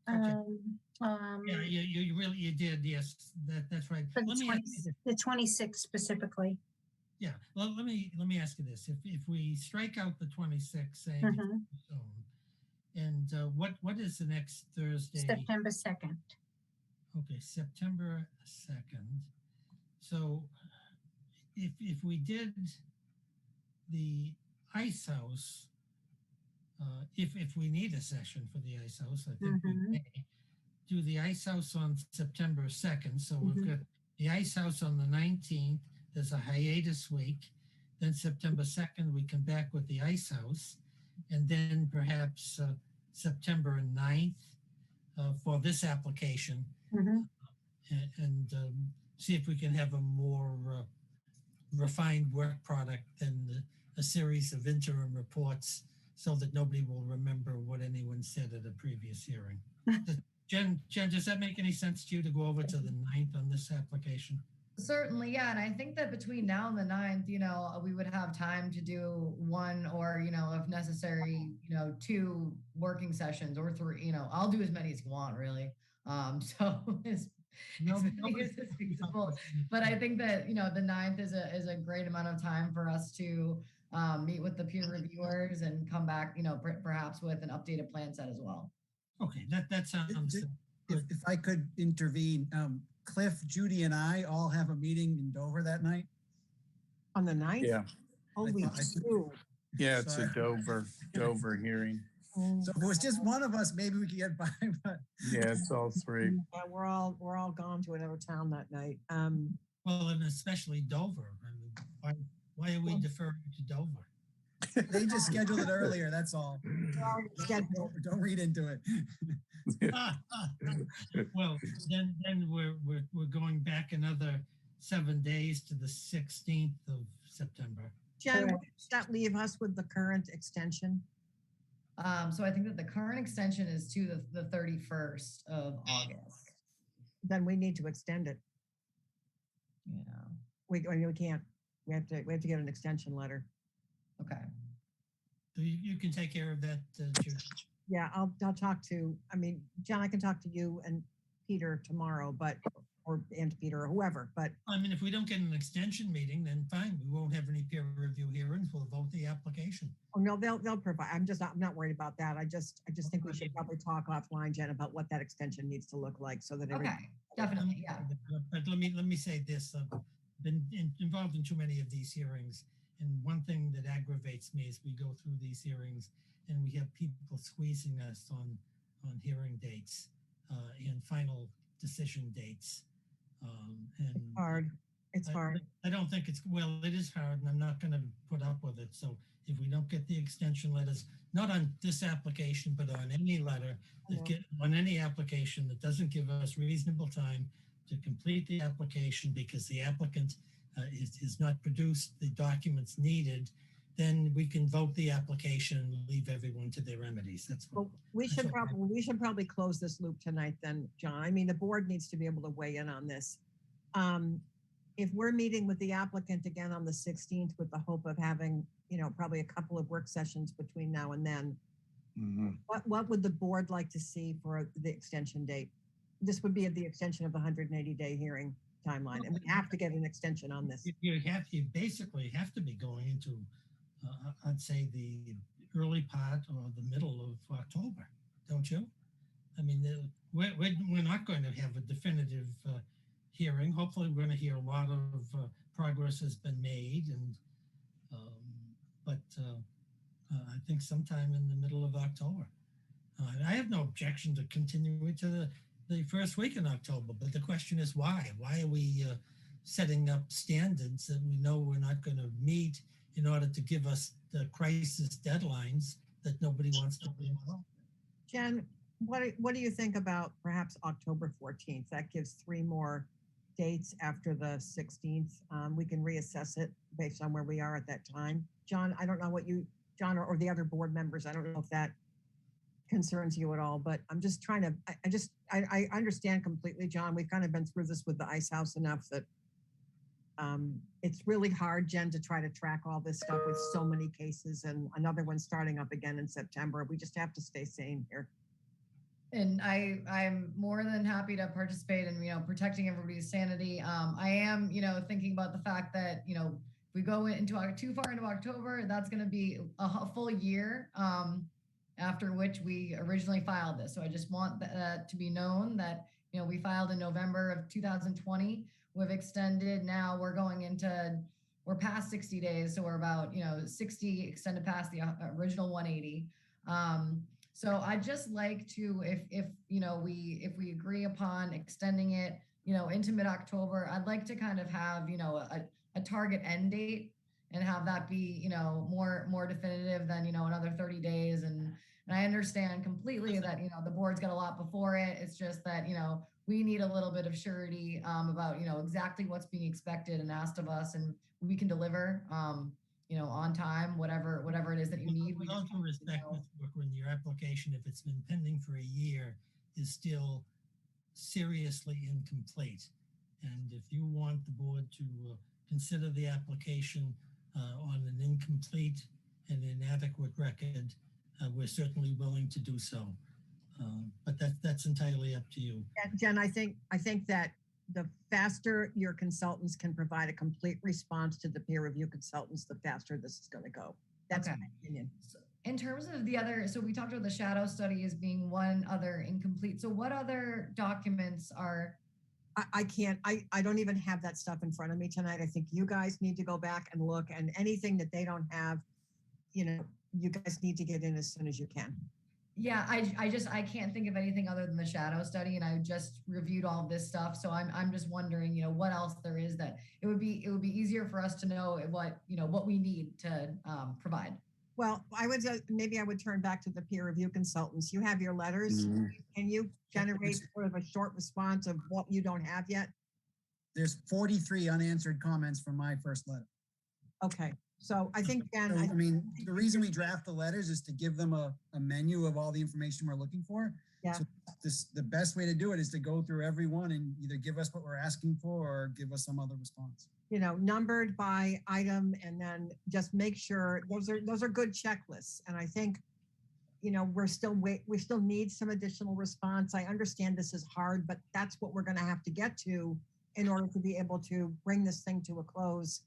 Okay. You did. Yes, that's right. For the 26th specifically. Yeah. Well, let me ask you this: if we strike out the 26th, saying and what is the next Thursday? September 2nd. Okay, September 2nd. So if we did the Ice House, if we need a session for the Ice House, I think we may do the Ice House on September 2nd. So we've got the Ice House on the 19th. There's a hiatus week. Then September 2nd, we come back with the Ice House. And then perhaps September 9th for this application. And see if we can have a more refined work product than a series of interim reports so that nobody will remember what anyone said at a previous hearing. Jen, does that make any sense to you to go over to the 9th on this application? Certainly, yeah. And I think that between now and the 9th, we would have time to do one or, if necessary, 2 working sessions or 3, I'll do as many as you want, really. But I think that, the 9th is a great amount of time for us to meet with the peer reviewers and come back, perhaps with an updated plan set as well. Okay, that sounds good. If I could intervene, Cliff, Judy, and I all have a meeting in Dover that night. On the 9th? Yeah. Holy shit. Yeah, it's a Dover hearing. So if it was just one of us, maybe we could get by. But yeah, it's all 3. Yeah, we're all gone to another town that night. Well, and especially Dover. I mean, why are we deferring to Dover? They just scheduled it earlier. That's all. Don't read into it. Well, then we're going back another 7 days to the 16th of September. Jen, does that leave us with the current extension? So I think that the current extension is to the 31st of August. Then we need to extend it. Yeah. We can't. We have to get an extension letter. Okay. So you can take care of that, Judy. Yeah, I'll talk to. Jen, I can talk to you and Peter tomorrow, and Peter or whoever, but I mean, if we don't get an extension meeting, then fine, we won't have any peer review hearings, we'll vote the application. oh no, they'll provide. I'm not worried about that. I just think we should probably talk offline, Jen, about what that extension needs to look like so that Okay, definitely, yeah. But let me say this, I've been involved in too many of these hearings. And one thing that aggravates me is we go through these hearings and we have people squeezing us on hearing dates and final decision dates. And hard. It's hard. I don't think it's, well, it is hard and I'm not going to put up with it. So if we don't get the extension letters, not on this application, but on any letter, on any application that doesn't give us reasonable time to complete the application because the applicant is not produced the documents needed, then we can vote the application and leave everyone to their remedies. That's what. Well, we should probably close this loop tonight then, John. I mean, the board needs to be able to weigh in on this. If we're meeting with the applicant again on the 16th with the hope of having, probably a couple of work sessions between now and then, what would the board like to see for the extension date? This would be the extension of the 180-day hearing timeline, and we have to get an extension on this. You basically have to be going into, I'd say, the early part or the middle of October, don't you? I mean, we're not going to have a definitive hearing. Hopefully, we're going to hear a lot of progress has been made, and but I think sometime in the middle of October. I have no objection to continuing to the first week in October, but the question is why? Why are we setting up standards that we know we're not going to meet in order to give us the crisis deadlines that nobody wants to be involved? Jen, what do you think about perhaps October 14th? That gives 3 more dates after the 16th. We can reassess it based on where we are at that time. John, I don't know what you, John, or the other board members, I don't know if that concerns you at all, but I'm just trying to, I understand completely, John. We've kind of been through this with the ice house enough that it's really hard, Jen, to try to track all this stuff with so many cases and another one starting up again in September. We just have to stay sane here. And I'm more than happy to participate in, protecting everybody's sanity. I am, thinking about the fact that, if we go into too far into October, that's going to be a full year after which we originally filed this. So I just want that to be known that, we filed in November of 2020. We've extended now, we're past 60 days. So we're about, 60 extended past the original 180. So I'd just like to, if we agree upon extending it, into mid-October, I'd like to kind of have, a target end date and have that be, more definitive than, another 30 days. And I understand completely that, the board's got a lot before it. It's just that, we need a little bit of surety about, exactly what's being expected and asked of us, and we can deliver, on time, whatever it is that you need. With all due respect, Ms. Brooklyn, your application, if it's been pending for a year, is still seriously incomplete. And if you want the board to consider the application on an incomplete and inadequate record, we're certainly willing to do so. But that's entirely up to you. Yeah, Jen, I think that the faster your consultants can provide a complete response to the peer review consultants, the faster this is going to go. That's my opinion. So in terms of the other, so we talked about the shadow study as being one other incomplete. So what other documents are? I don't even have that stuff in front of me tonight. I think you guys need to go back and look, and anything that they don't have, you guys need to get in as soon as you can. Yeah, I can't think of anything other than the shadow study, and I just reviewed all of this stuff. So I'm just wondering, what else there is that it would be easier for us to know what we need to provide. Well, maybe I would turn back to the peer review consultants. You have your letters. Mm-hmm. Can you generate sort of a short response of what you don't have yet? There's 43 unanswered comments from my first letter. Okay. So I think, Jen, I mean, the reason we draft the letters is to give them a menu of all the information we're looking for. Yeah. So the best way to do it is to go through every one and either give us what we're asking for or give us some other response. Numbered by item, and then just make sure those are good checklists. And I think we still need some additional response. I understand this is hard, but that's what we're going to have to get to in order to be able to bring this thing to a close,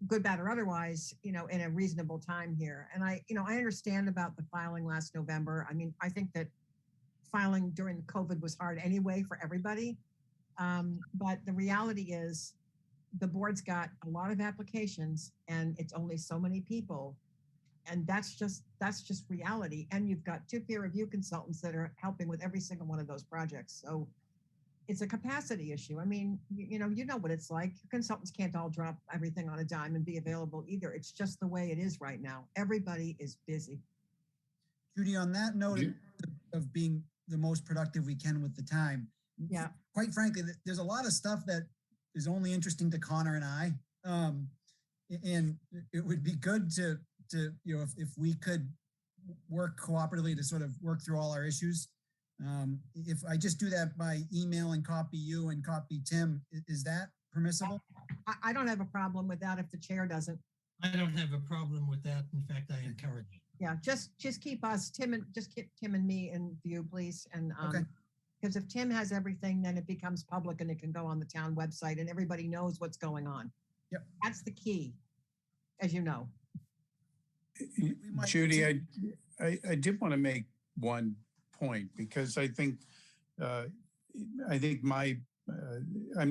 good, bad, or otherwise, in a reasonable time here. And I understand about the filing last November. I mean, I think that filing during COVID was hard anyway for everybody. But the reality is the board's got a lot of applications and it's only so many people. And that's just reality. And you've got 2 peer review consultants that are helping with every single one of those projects. So it's a capacity issue. I mean, you know what it's like. Consultants can't all drop everything on a dime and be available either. It's just the way it is right now. Everybody is busy. Judy, on that note of being the most productive we can with the time, yeah, quite frankly, there's a lot of stuff that is only interesting to Connor and I. And it would be good to if we could work cooperatively to sort of work through all our issues. If I just do that by email and copy you and copy Tim, is that permissible? I don't have a problem with that if the chair doesn't. I don't have a problem with that. In fact, I encourage it. Yeah, just keep us, Tim and me in view, please. And okay. Because if Tim has everything, then it becomes public and it can go on the town website and everybody knows what's going on. Yep. That's the key, as you know. Judy, I did want to make one point because I think I'm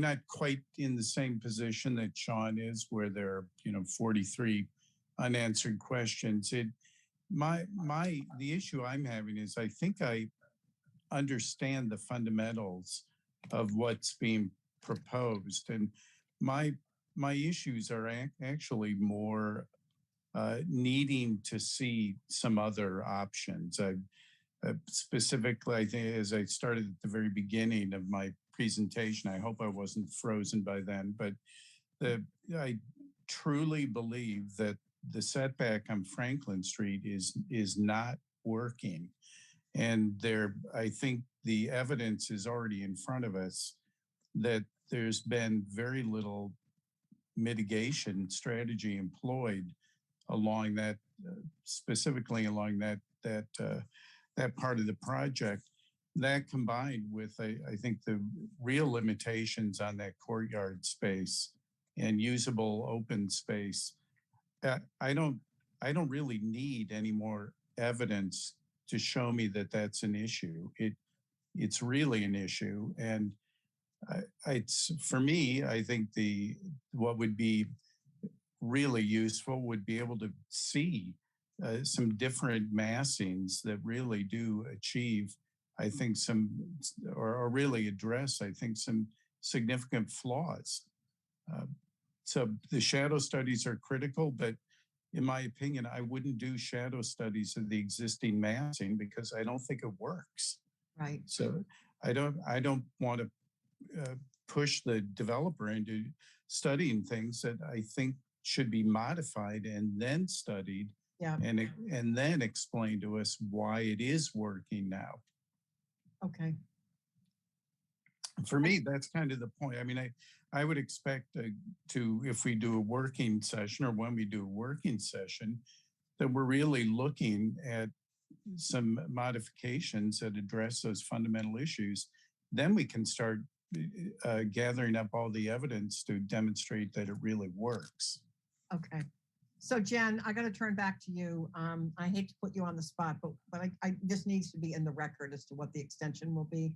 not quite in the same position that Sean is, where there are 43 unanswered questions. The issue I'm having is I think I understand the fundamentals of what's being proposed, and my issues are actually more needing to see some other options. Specifically, I think as I started at the very beginning of my presentation, I hope I wasn't frozen by then, but I truly believe that the setback on Franklin Street is not working. And I think the evidence is already in front of us that there's been very little mitigation strategy employed along that, specifically along that part of the project. That combined with, I think, the real limitations on that courtyard space and usable open space. I don't really need any more evidence to show me that that's an issue. It's really an issue, and for me, I think what would be really useful would be able to see some different massings that really do achieve, I think, or really address, I think, some significant flaws. So the shadow studies are critical, but in my opinion, I wouldn't do shadow studies of the existing massing because I don't think it works. Right. So I don't want to push the developer into studying things that I think should be modified and then studied, yeah, and then explain to us why it is working now. Okay. For me, that's kind of the point. I mean, I would expect if we do a working session, or when we do a working session, that we're really looking at some modifications that address those fundamental issues. Then we can start gathering up all the evidence to demonstrate that it really works. Okay. So Jen, I got to turn back to you. I hate to put you on the spot, but this needs to be in the record as to what the extension will be.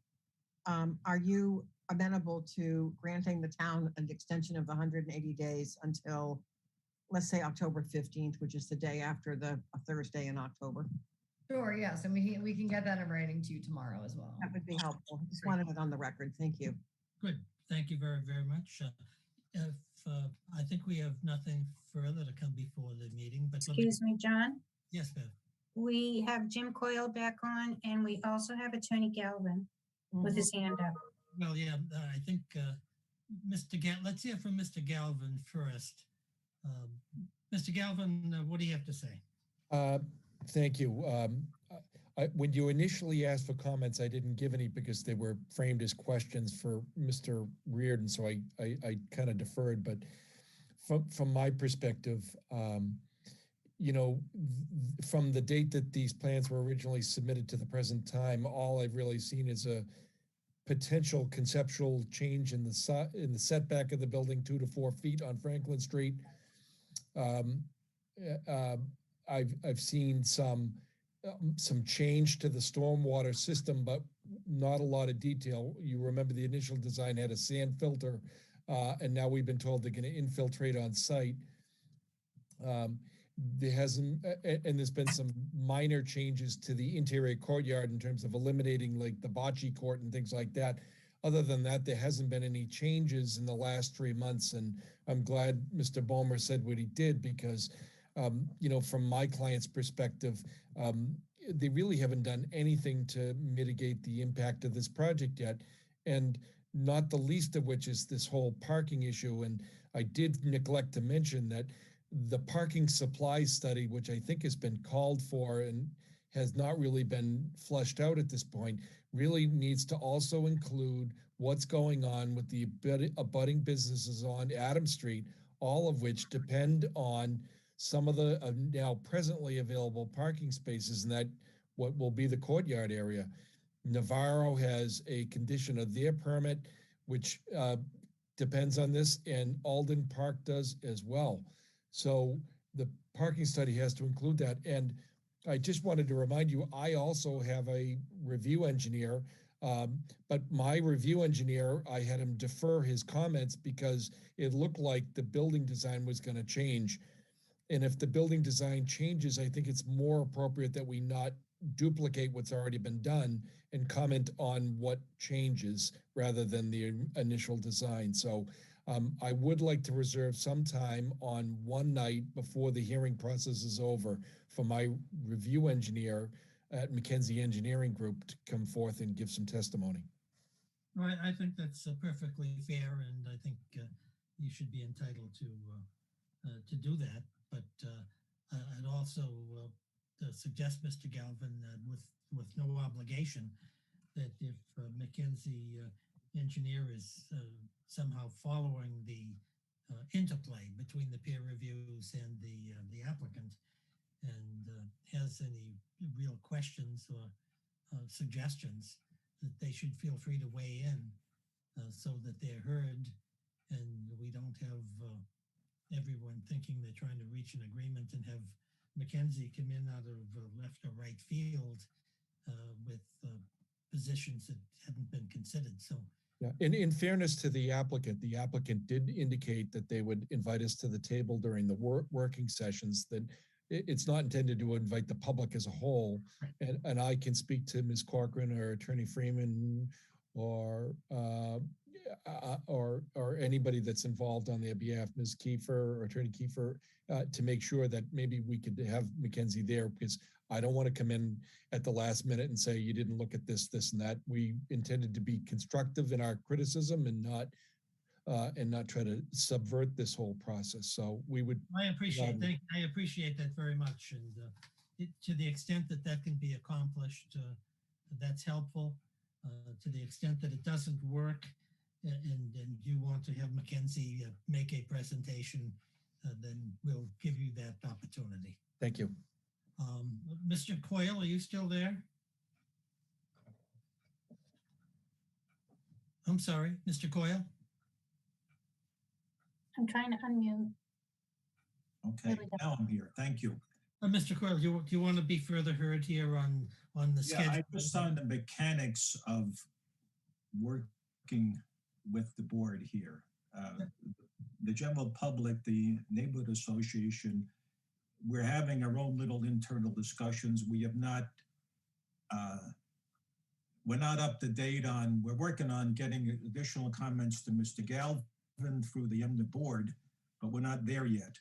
Are you amenable to granting the town an extension of 180 days until, let's say, October 15th, which is the day after a Thursday in October? Sure, yes, and we can get that in writing to you tomorrow as well. That would be helpful. Just wanted it on the record. Thank you. Good. Thank you very, very much. I think we have nothing further to come before the meeting. But excuse me, John. Yes, ma'am. We have Jim Coyle back on, and we also have Attorney Galvin with his hand up. Well, yeah, I think let's hear from Mr. Galvin first. Mr. Galvin, what do you have to say? Thank you. When you initially asked for comments, I didn't give any because they were framed as questions for Mr. Reardon, so I kind of deferred. But from my perspective, you know, from the date that these plans were originally submitted to the present time, all I've really seen is a potential conceptual change in the setback of the building 2 to 4 feet on Franklin Street. Um, I've seen some change to the stormwater system, but not a lot of detail. You remember the initial design had a sand filter, and now we've been told they're going to infiltrate on site. There hasn't, and there's been some minor changes to the interior courtyard in terms of eliminating like the bocce court and things like that. Other than that, there hasn't been any changes in the last 3 months, and I'm glad Mr. Bomer said what he did because, you know, from my client's perspective, they really haven't done anything to mitigate the impact of this project yet, and not the least of which is this whole parking issue. And I did neglect to mention that the parking supply study, which I think has been called for and has not really been fleshed out at this point, really needs to also include what's going on with the abutting businesses on Adams Street, all of which depend on some of the now presently available parking spaces in that what will be the courtyard area. Navarro has a condition of their permit, which depends on this, and Alden Park does as well. So the parking study has to include that. And I just wanted to remind you, I also have a review engineer, but my review engineer, I had him defer his comments because it looked like the building design was going to change. And if the building design changes, I think it's more appropriate that we not duplicate what's already been done and comment on what changes rather than the initial design. So I would like to reserve some time on one night before the hearing process is over for my review engineer at McKenzie Engineering Group to come forth and give some testimony. Right, I think that's perfectly fair, and I think you should be entitled to do that. But I'd also suggest, Mr. Galvin, with no obligation, that if McKenzie engineer is somehow following the interplay between the peer reviews and the applicant, and has any real questions or suggestions, that they should feel free to weigh in so that they're heard, and we don't have everyone thinking they're trying to reach an agreement and have McKenzie come in out of left or right field with positions that hadn't been considered. So yeah, in fairness to the applicant did indicate that they would invite us to the table during the working sessions, that it's not intended to invite the public as a whole. And I can speak to Ms. Corcoran or Attorney Freeman or anybody that's involved on their behalf, Ms. Kiefer or Attorney Kiefer, to make sure that maybe we could have McKenzie there, because I don't want to come in at the last minute and say, you didn't look at this, this, and that. We intended to be constructive in our criticism and not try to subvert this whole process. So we would. I appreciate that very much. And to the extent that that can be accomplished, that's helpful. To the extent that it doesn't work and you want to have McKenzie make a presentation, then we'll give you that opportunity. Thank you. Mr. Coyle, are you still there? I'm sorry, Mr. Coyle? I'm trying to unmute. Okay, now I'm here. Thank you. Mr. Coyle, do you want to be further heard here on the schedule? I just on the mechanics of working with the board here. The general public, the neighborhood association, we're having our own little internal discussions. We have not, we're not up to date on, we're working on getting additional comments to Mr. Galvin through the MD board, but we're not there yet.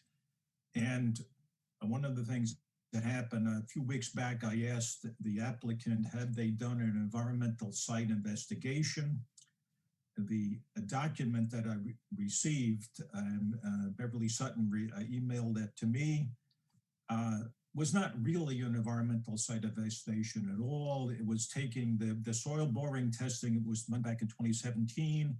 And one of the things that happened a few weeks back, I asked the applicant, had they done an environmental site investigation? The document that I received, Beverly Sutton emailed that to me, was not really an environmental site investigation at all. It was taking the soil boring testing. It was done back in 2017,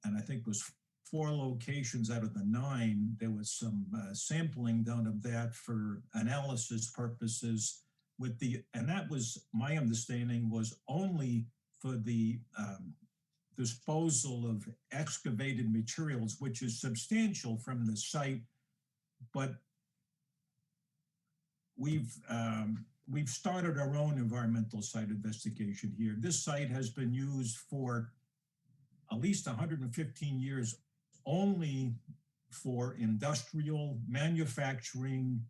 and I think was 4 locations out of the 9, there was some sampling done of that for analysis purposes with and that was, my understanding was only for the disposal of excavated materials, which is substantial from the site, but we've started our own environmental site investigation here. This site has been used for at least 115 years only for industrial, manufacturing,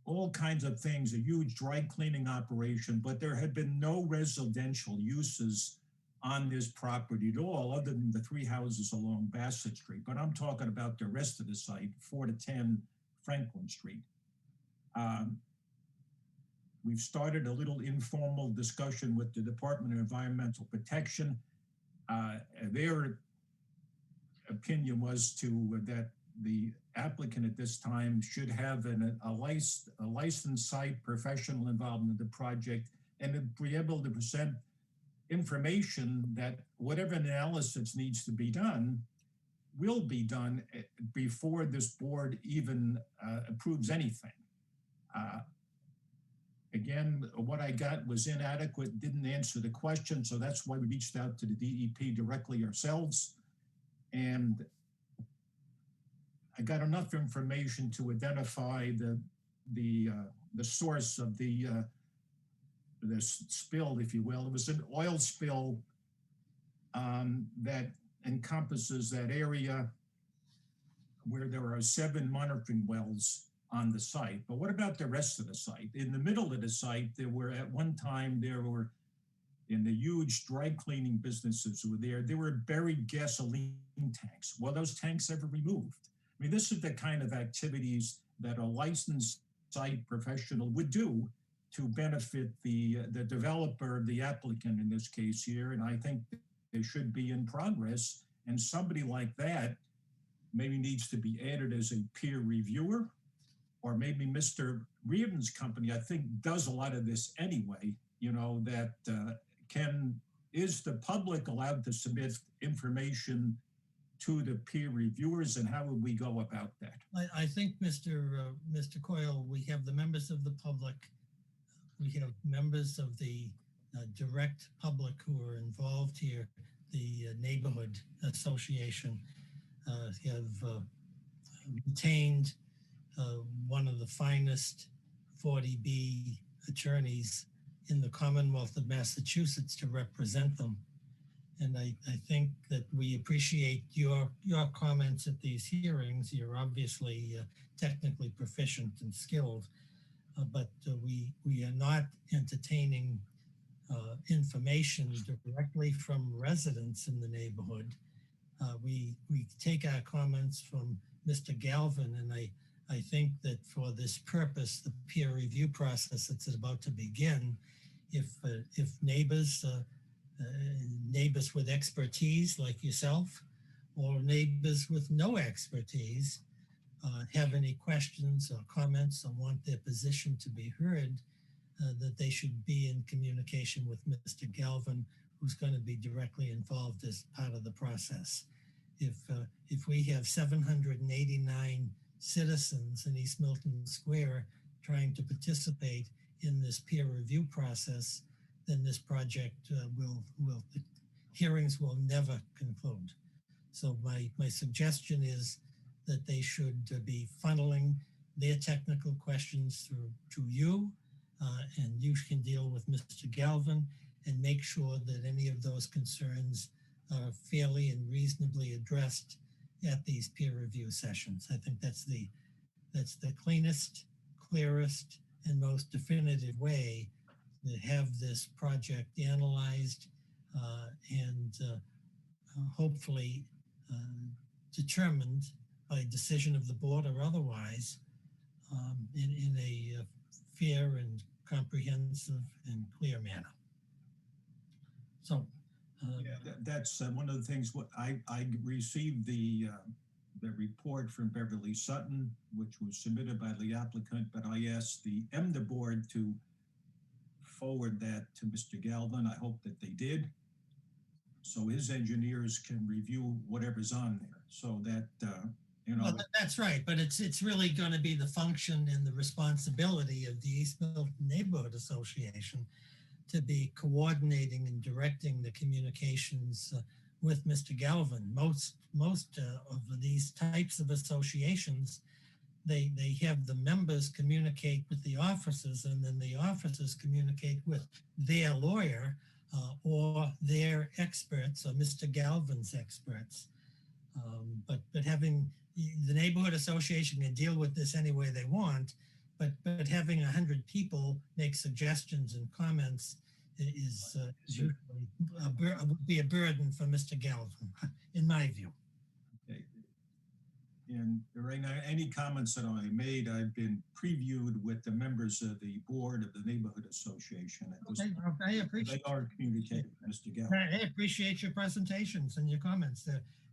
all kinds of things, a huge dry cleaning operation, but there had been no residential uses on this property at all, other than the 3 houses along Bassett Street. But I'm talking about the rest of the site, 4 to 10 Franklin Street. We've started a little informal discussion with the Department of Environmental Protection. Their opinion was that the applicant at this time should have a licensed site professional involved in the project and to be able to present information that whatever analysis needs to be done will be done before this board even approves anything. Again, what I got was inadequate, didn't answer the question, so that's why we reached out to the DEP directly ourselves. And I got enough information to identify the source of the spill, if you will. It was an oil spill that encompasses that area where there are 7 monitoring wells on the site. But what about the rest of the site? In the middle of the site, there were in the huge dry cleaning businesses there were buried gasoline tanks. Were those tanks ever removed? I mean, this is the kind of activities that a licensed site professional would do to benefit the developer, the applicant in this case here. And I think they should be in progress. And somebody like that maybe needs to be added as a peer reviewer, or maybe Mr. Reardon's company, I think, does a lot of this anyway, that is the public allowed to submit information to the peer reviewers, and how would we go about that? I think, Mr. Coyle, we have the members of the public, we have members of the direct public who are involved here, the neighborhood association have retained one of the finest 40B attorneys in the Commonwealth of Massachusetts to represent them. And I think that we appreciate your comments at these hearings. You're obviously technically proficient and skilled, but we are not entertaining information directly from residents in the neighborhood. We take our comments from Mr. Galvin, and I think that for this purpose, the peer review process that's about to begin, if neighbors with expertise like yourself, or neighbors with no expertise have any questions or comments or want their position to be heard, that they should be in communication with Mr. Galvin, who's going to be directly involved as part of the process. If we have 789 citizens in East Milton Square trying to participate in this peer review process, then this project the hearings will never conclude. So my suggestion is that they should be funneling their technical questions to you, and you can deal with Mr. Galvin and make sure that any of those concerns are fairly and reasonably addressed at these peer review sessions. I think that's the cleanest, clearest, and most definitive way to have this project analyzed and hopefully determined by decision of the board or otherwise in a fair and comprehensive and clear manner. So that's one of the things. What I received the report from Beverly Sutton, which was submitted by the applicant, but I asked the EMDA board to forward that to Mr. Galvin. I hope that they did. so his engineers can review whatever's on there, so that, you know, Well, that's right, but it's really going to be the function and the responsibility of the East Milton Neighborhood Association to be coordinating and directing the communications with Mr. Galvin. Most of these types of associations, they have the members communicate with the officers, and then the officers communicate with their lawyer or their experts or Mr. Galvin's experts. But having the neighborhood association can deal with this any way they want, but having 100 people make suggestions and comments is usually would be a burden for Mr. Galvin, in my view. okay. And right now, any comments that I made, I've been previewed with the members of the board of the neighborhood association. At this Okay, I appreciate. They are communicating, Mr. Galvin. I appreciate your presentations and your comments.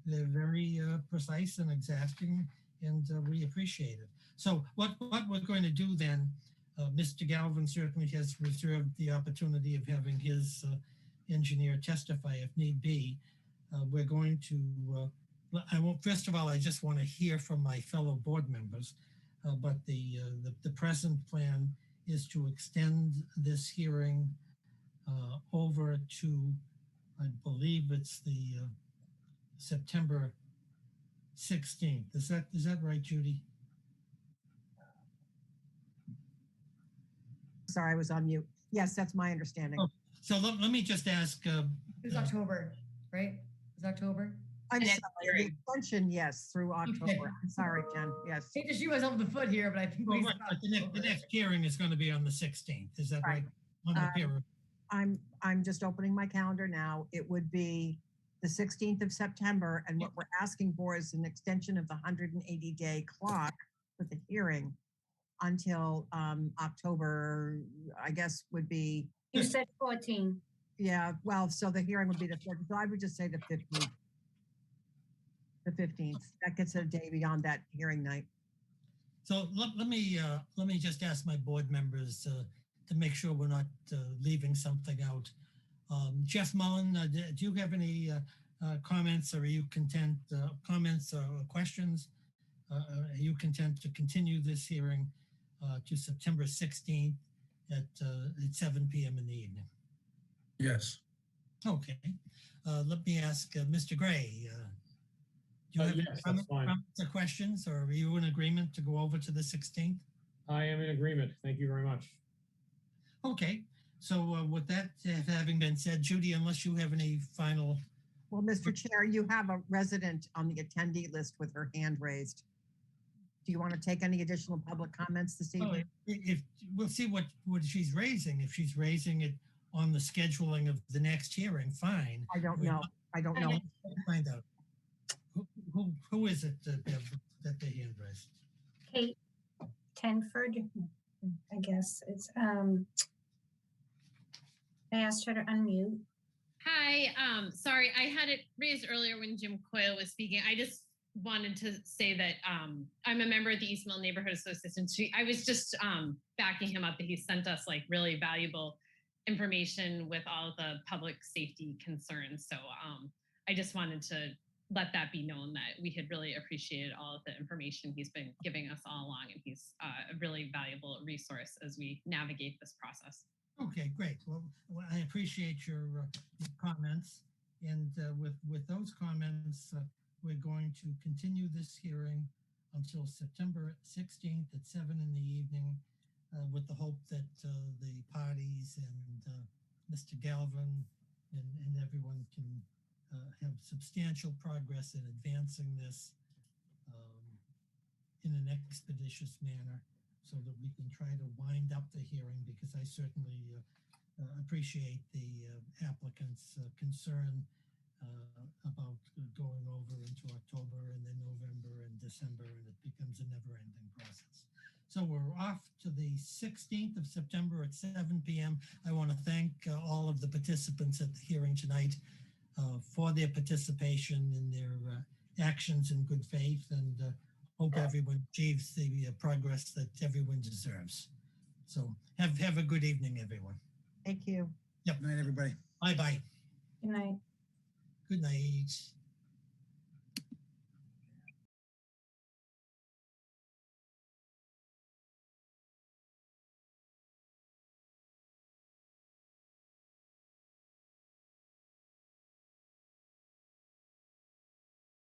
They're very precise and exacting, and we appreciate it. So what we're going to do then, Mr. Galvin certainly has reserved the opportunity of having his engineer testify if need be. We're going to, first of all, I just want to hear from my fellow board members, but the present plan is to extend this hearing over to, I believe it's the September 16th. Is that right, Judy? Sorry, I was on mute. Yes, that's my understanding. Oh, so let me just ask. It's October, right? It's October. I'm And sorry. then The extension, yes, through October. I'm sorry, Jen. Yes. I hate to shoot myself in the foot here, but I think Well, we right, but the next hearing is going to be on the 16th. Is that right? On the peer I'm just opening my calendar now. It would be the 16th of September, and what we're asking for is an extension of the 180-day clock for the hearing until October, I guess would be. You said 14. Yeah, well, so the hearing would be the 14th. So I would just say the 15th. The 15th. That gets a day beyond that hearing night. So let me just ask my board members to make sure we're not leaving something out. Jeff Mullen, do you have any comments, or are you content? Comments or questions? Are you content to continue this hearing to September 16th at 7 p.m. in the evening? Yes. Okay. Let me ask Mr. Gray. Do you have Yes, any that's fine. comments or questions, or are you in agreement to go over to the 16th? I am in agreement. Thank you very much. Okay. So with that having been said, Judy, unless you have any final. Well, Mr. Chair, you have a resident on the attendee list with her hand raised. Do you want to take any additional public comments this evening? If we'll see what she's raising. If she's raising it on the scheduling of the next hearing, fine. I don't know. I don't know. Find out. Who is it that the hand raised? Kate Tenford, I guess it's I asked her to unmute. Hi, sorry, I had it raised earlier when Jim Coyle was speaking. I just wanted to say that I'm a member of the East Mill Neighborhood Association. I was just backing him up that he sent us like really valuable information with all the public safety concerns. So I just wanted to let that be known that we had really appreciated all of the information he's been giving us all along, and he's a really valuable resource as we navigate this process. Okay, great. Well, I appreciate your comments, and with those comments, we're going to continue this hearing until September 16th at 7 in the evening, with the hope that the parties and Mr. Galvin and everyone can have substantial progress in advancing this in an expeditious manner, so that we can try to wind up the hearing, because I certainly appreciate the applicant's concern about going over into October and then November and December, and it becomes a never-ending process. So we're off to the 16th of September at 7 p.m. I want to thank all of the participants at the hearing tonight for their participation and their actions in good faith, and hope everyone achieves the progress that everyone deserves. So have a good evening, everyone. Thank you. Yep. Good night, everybody. Bye-bye. Good night. Good night.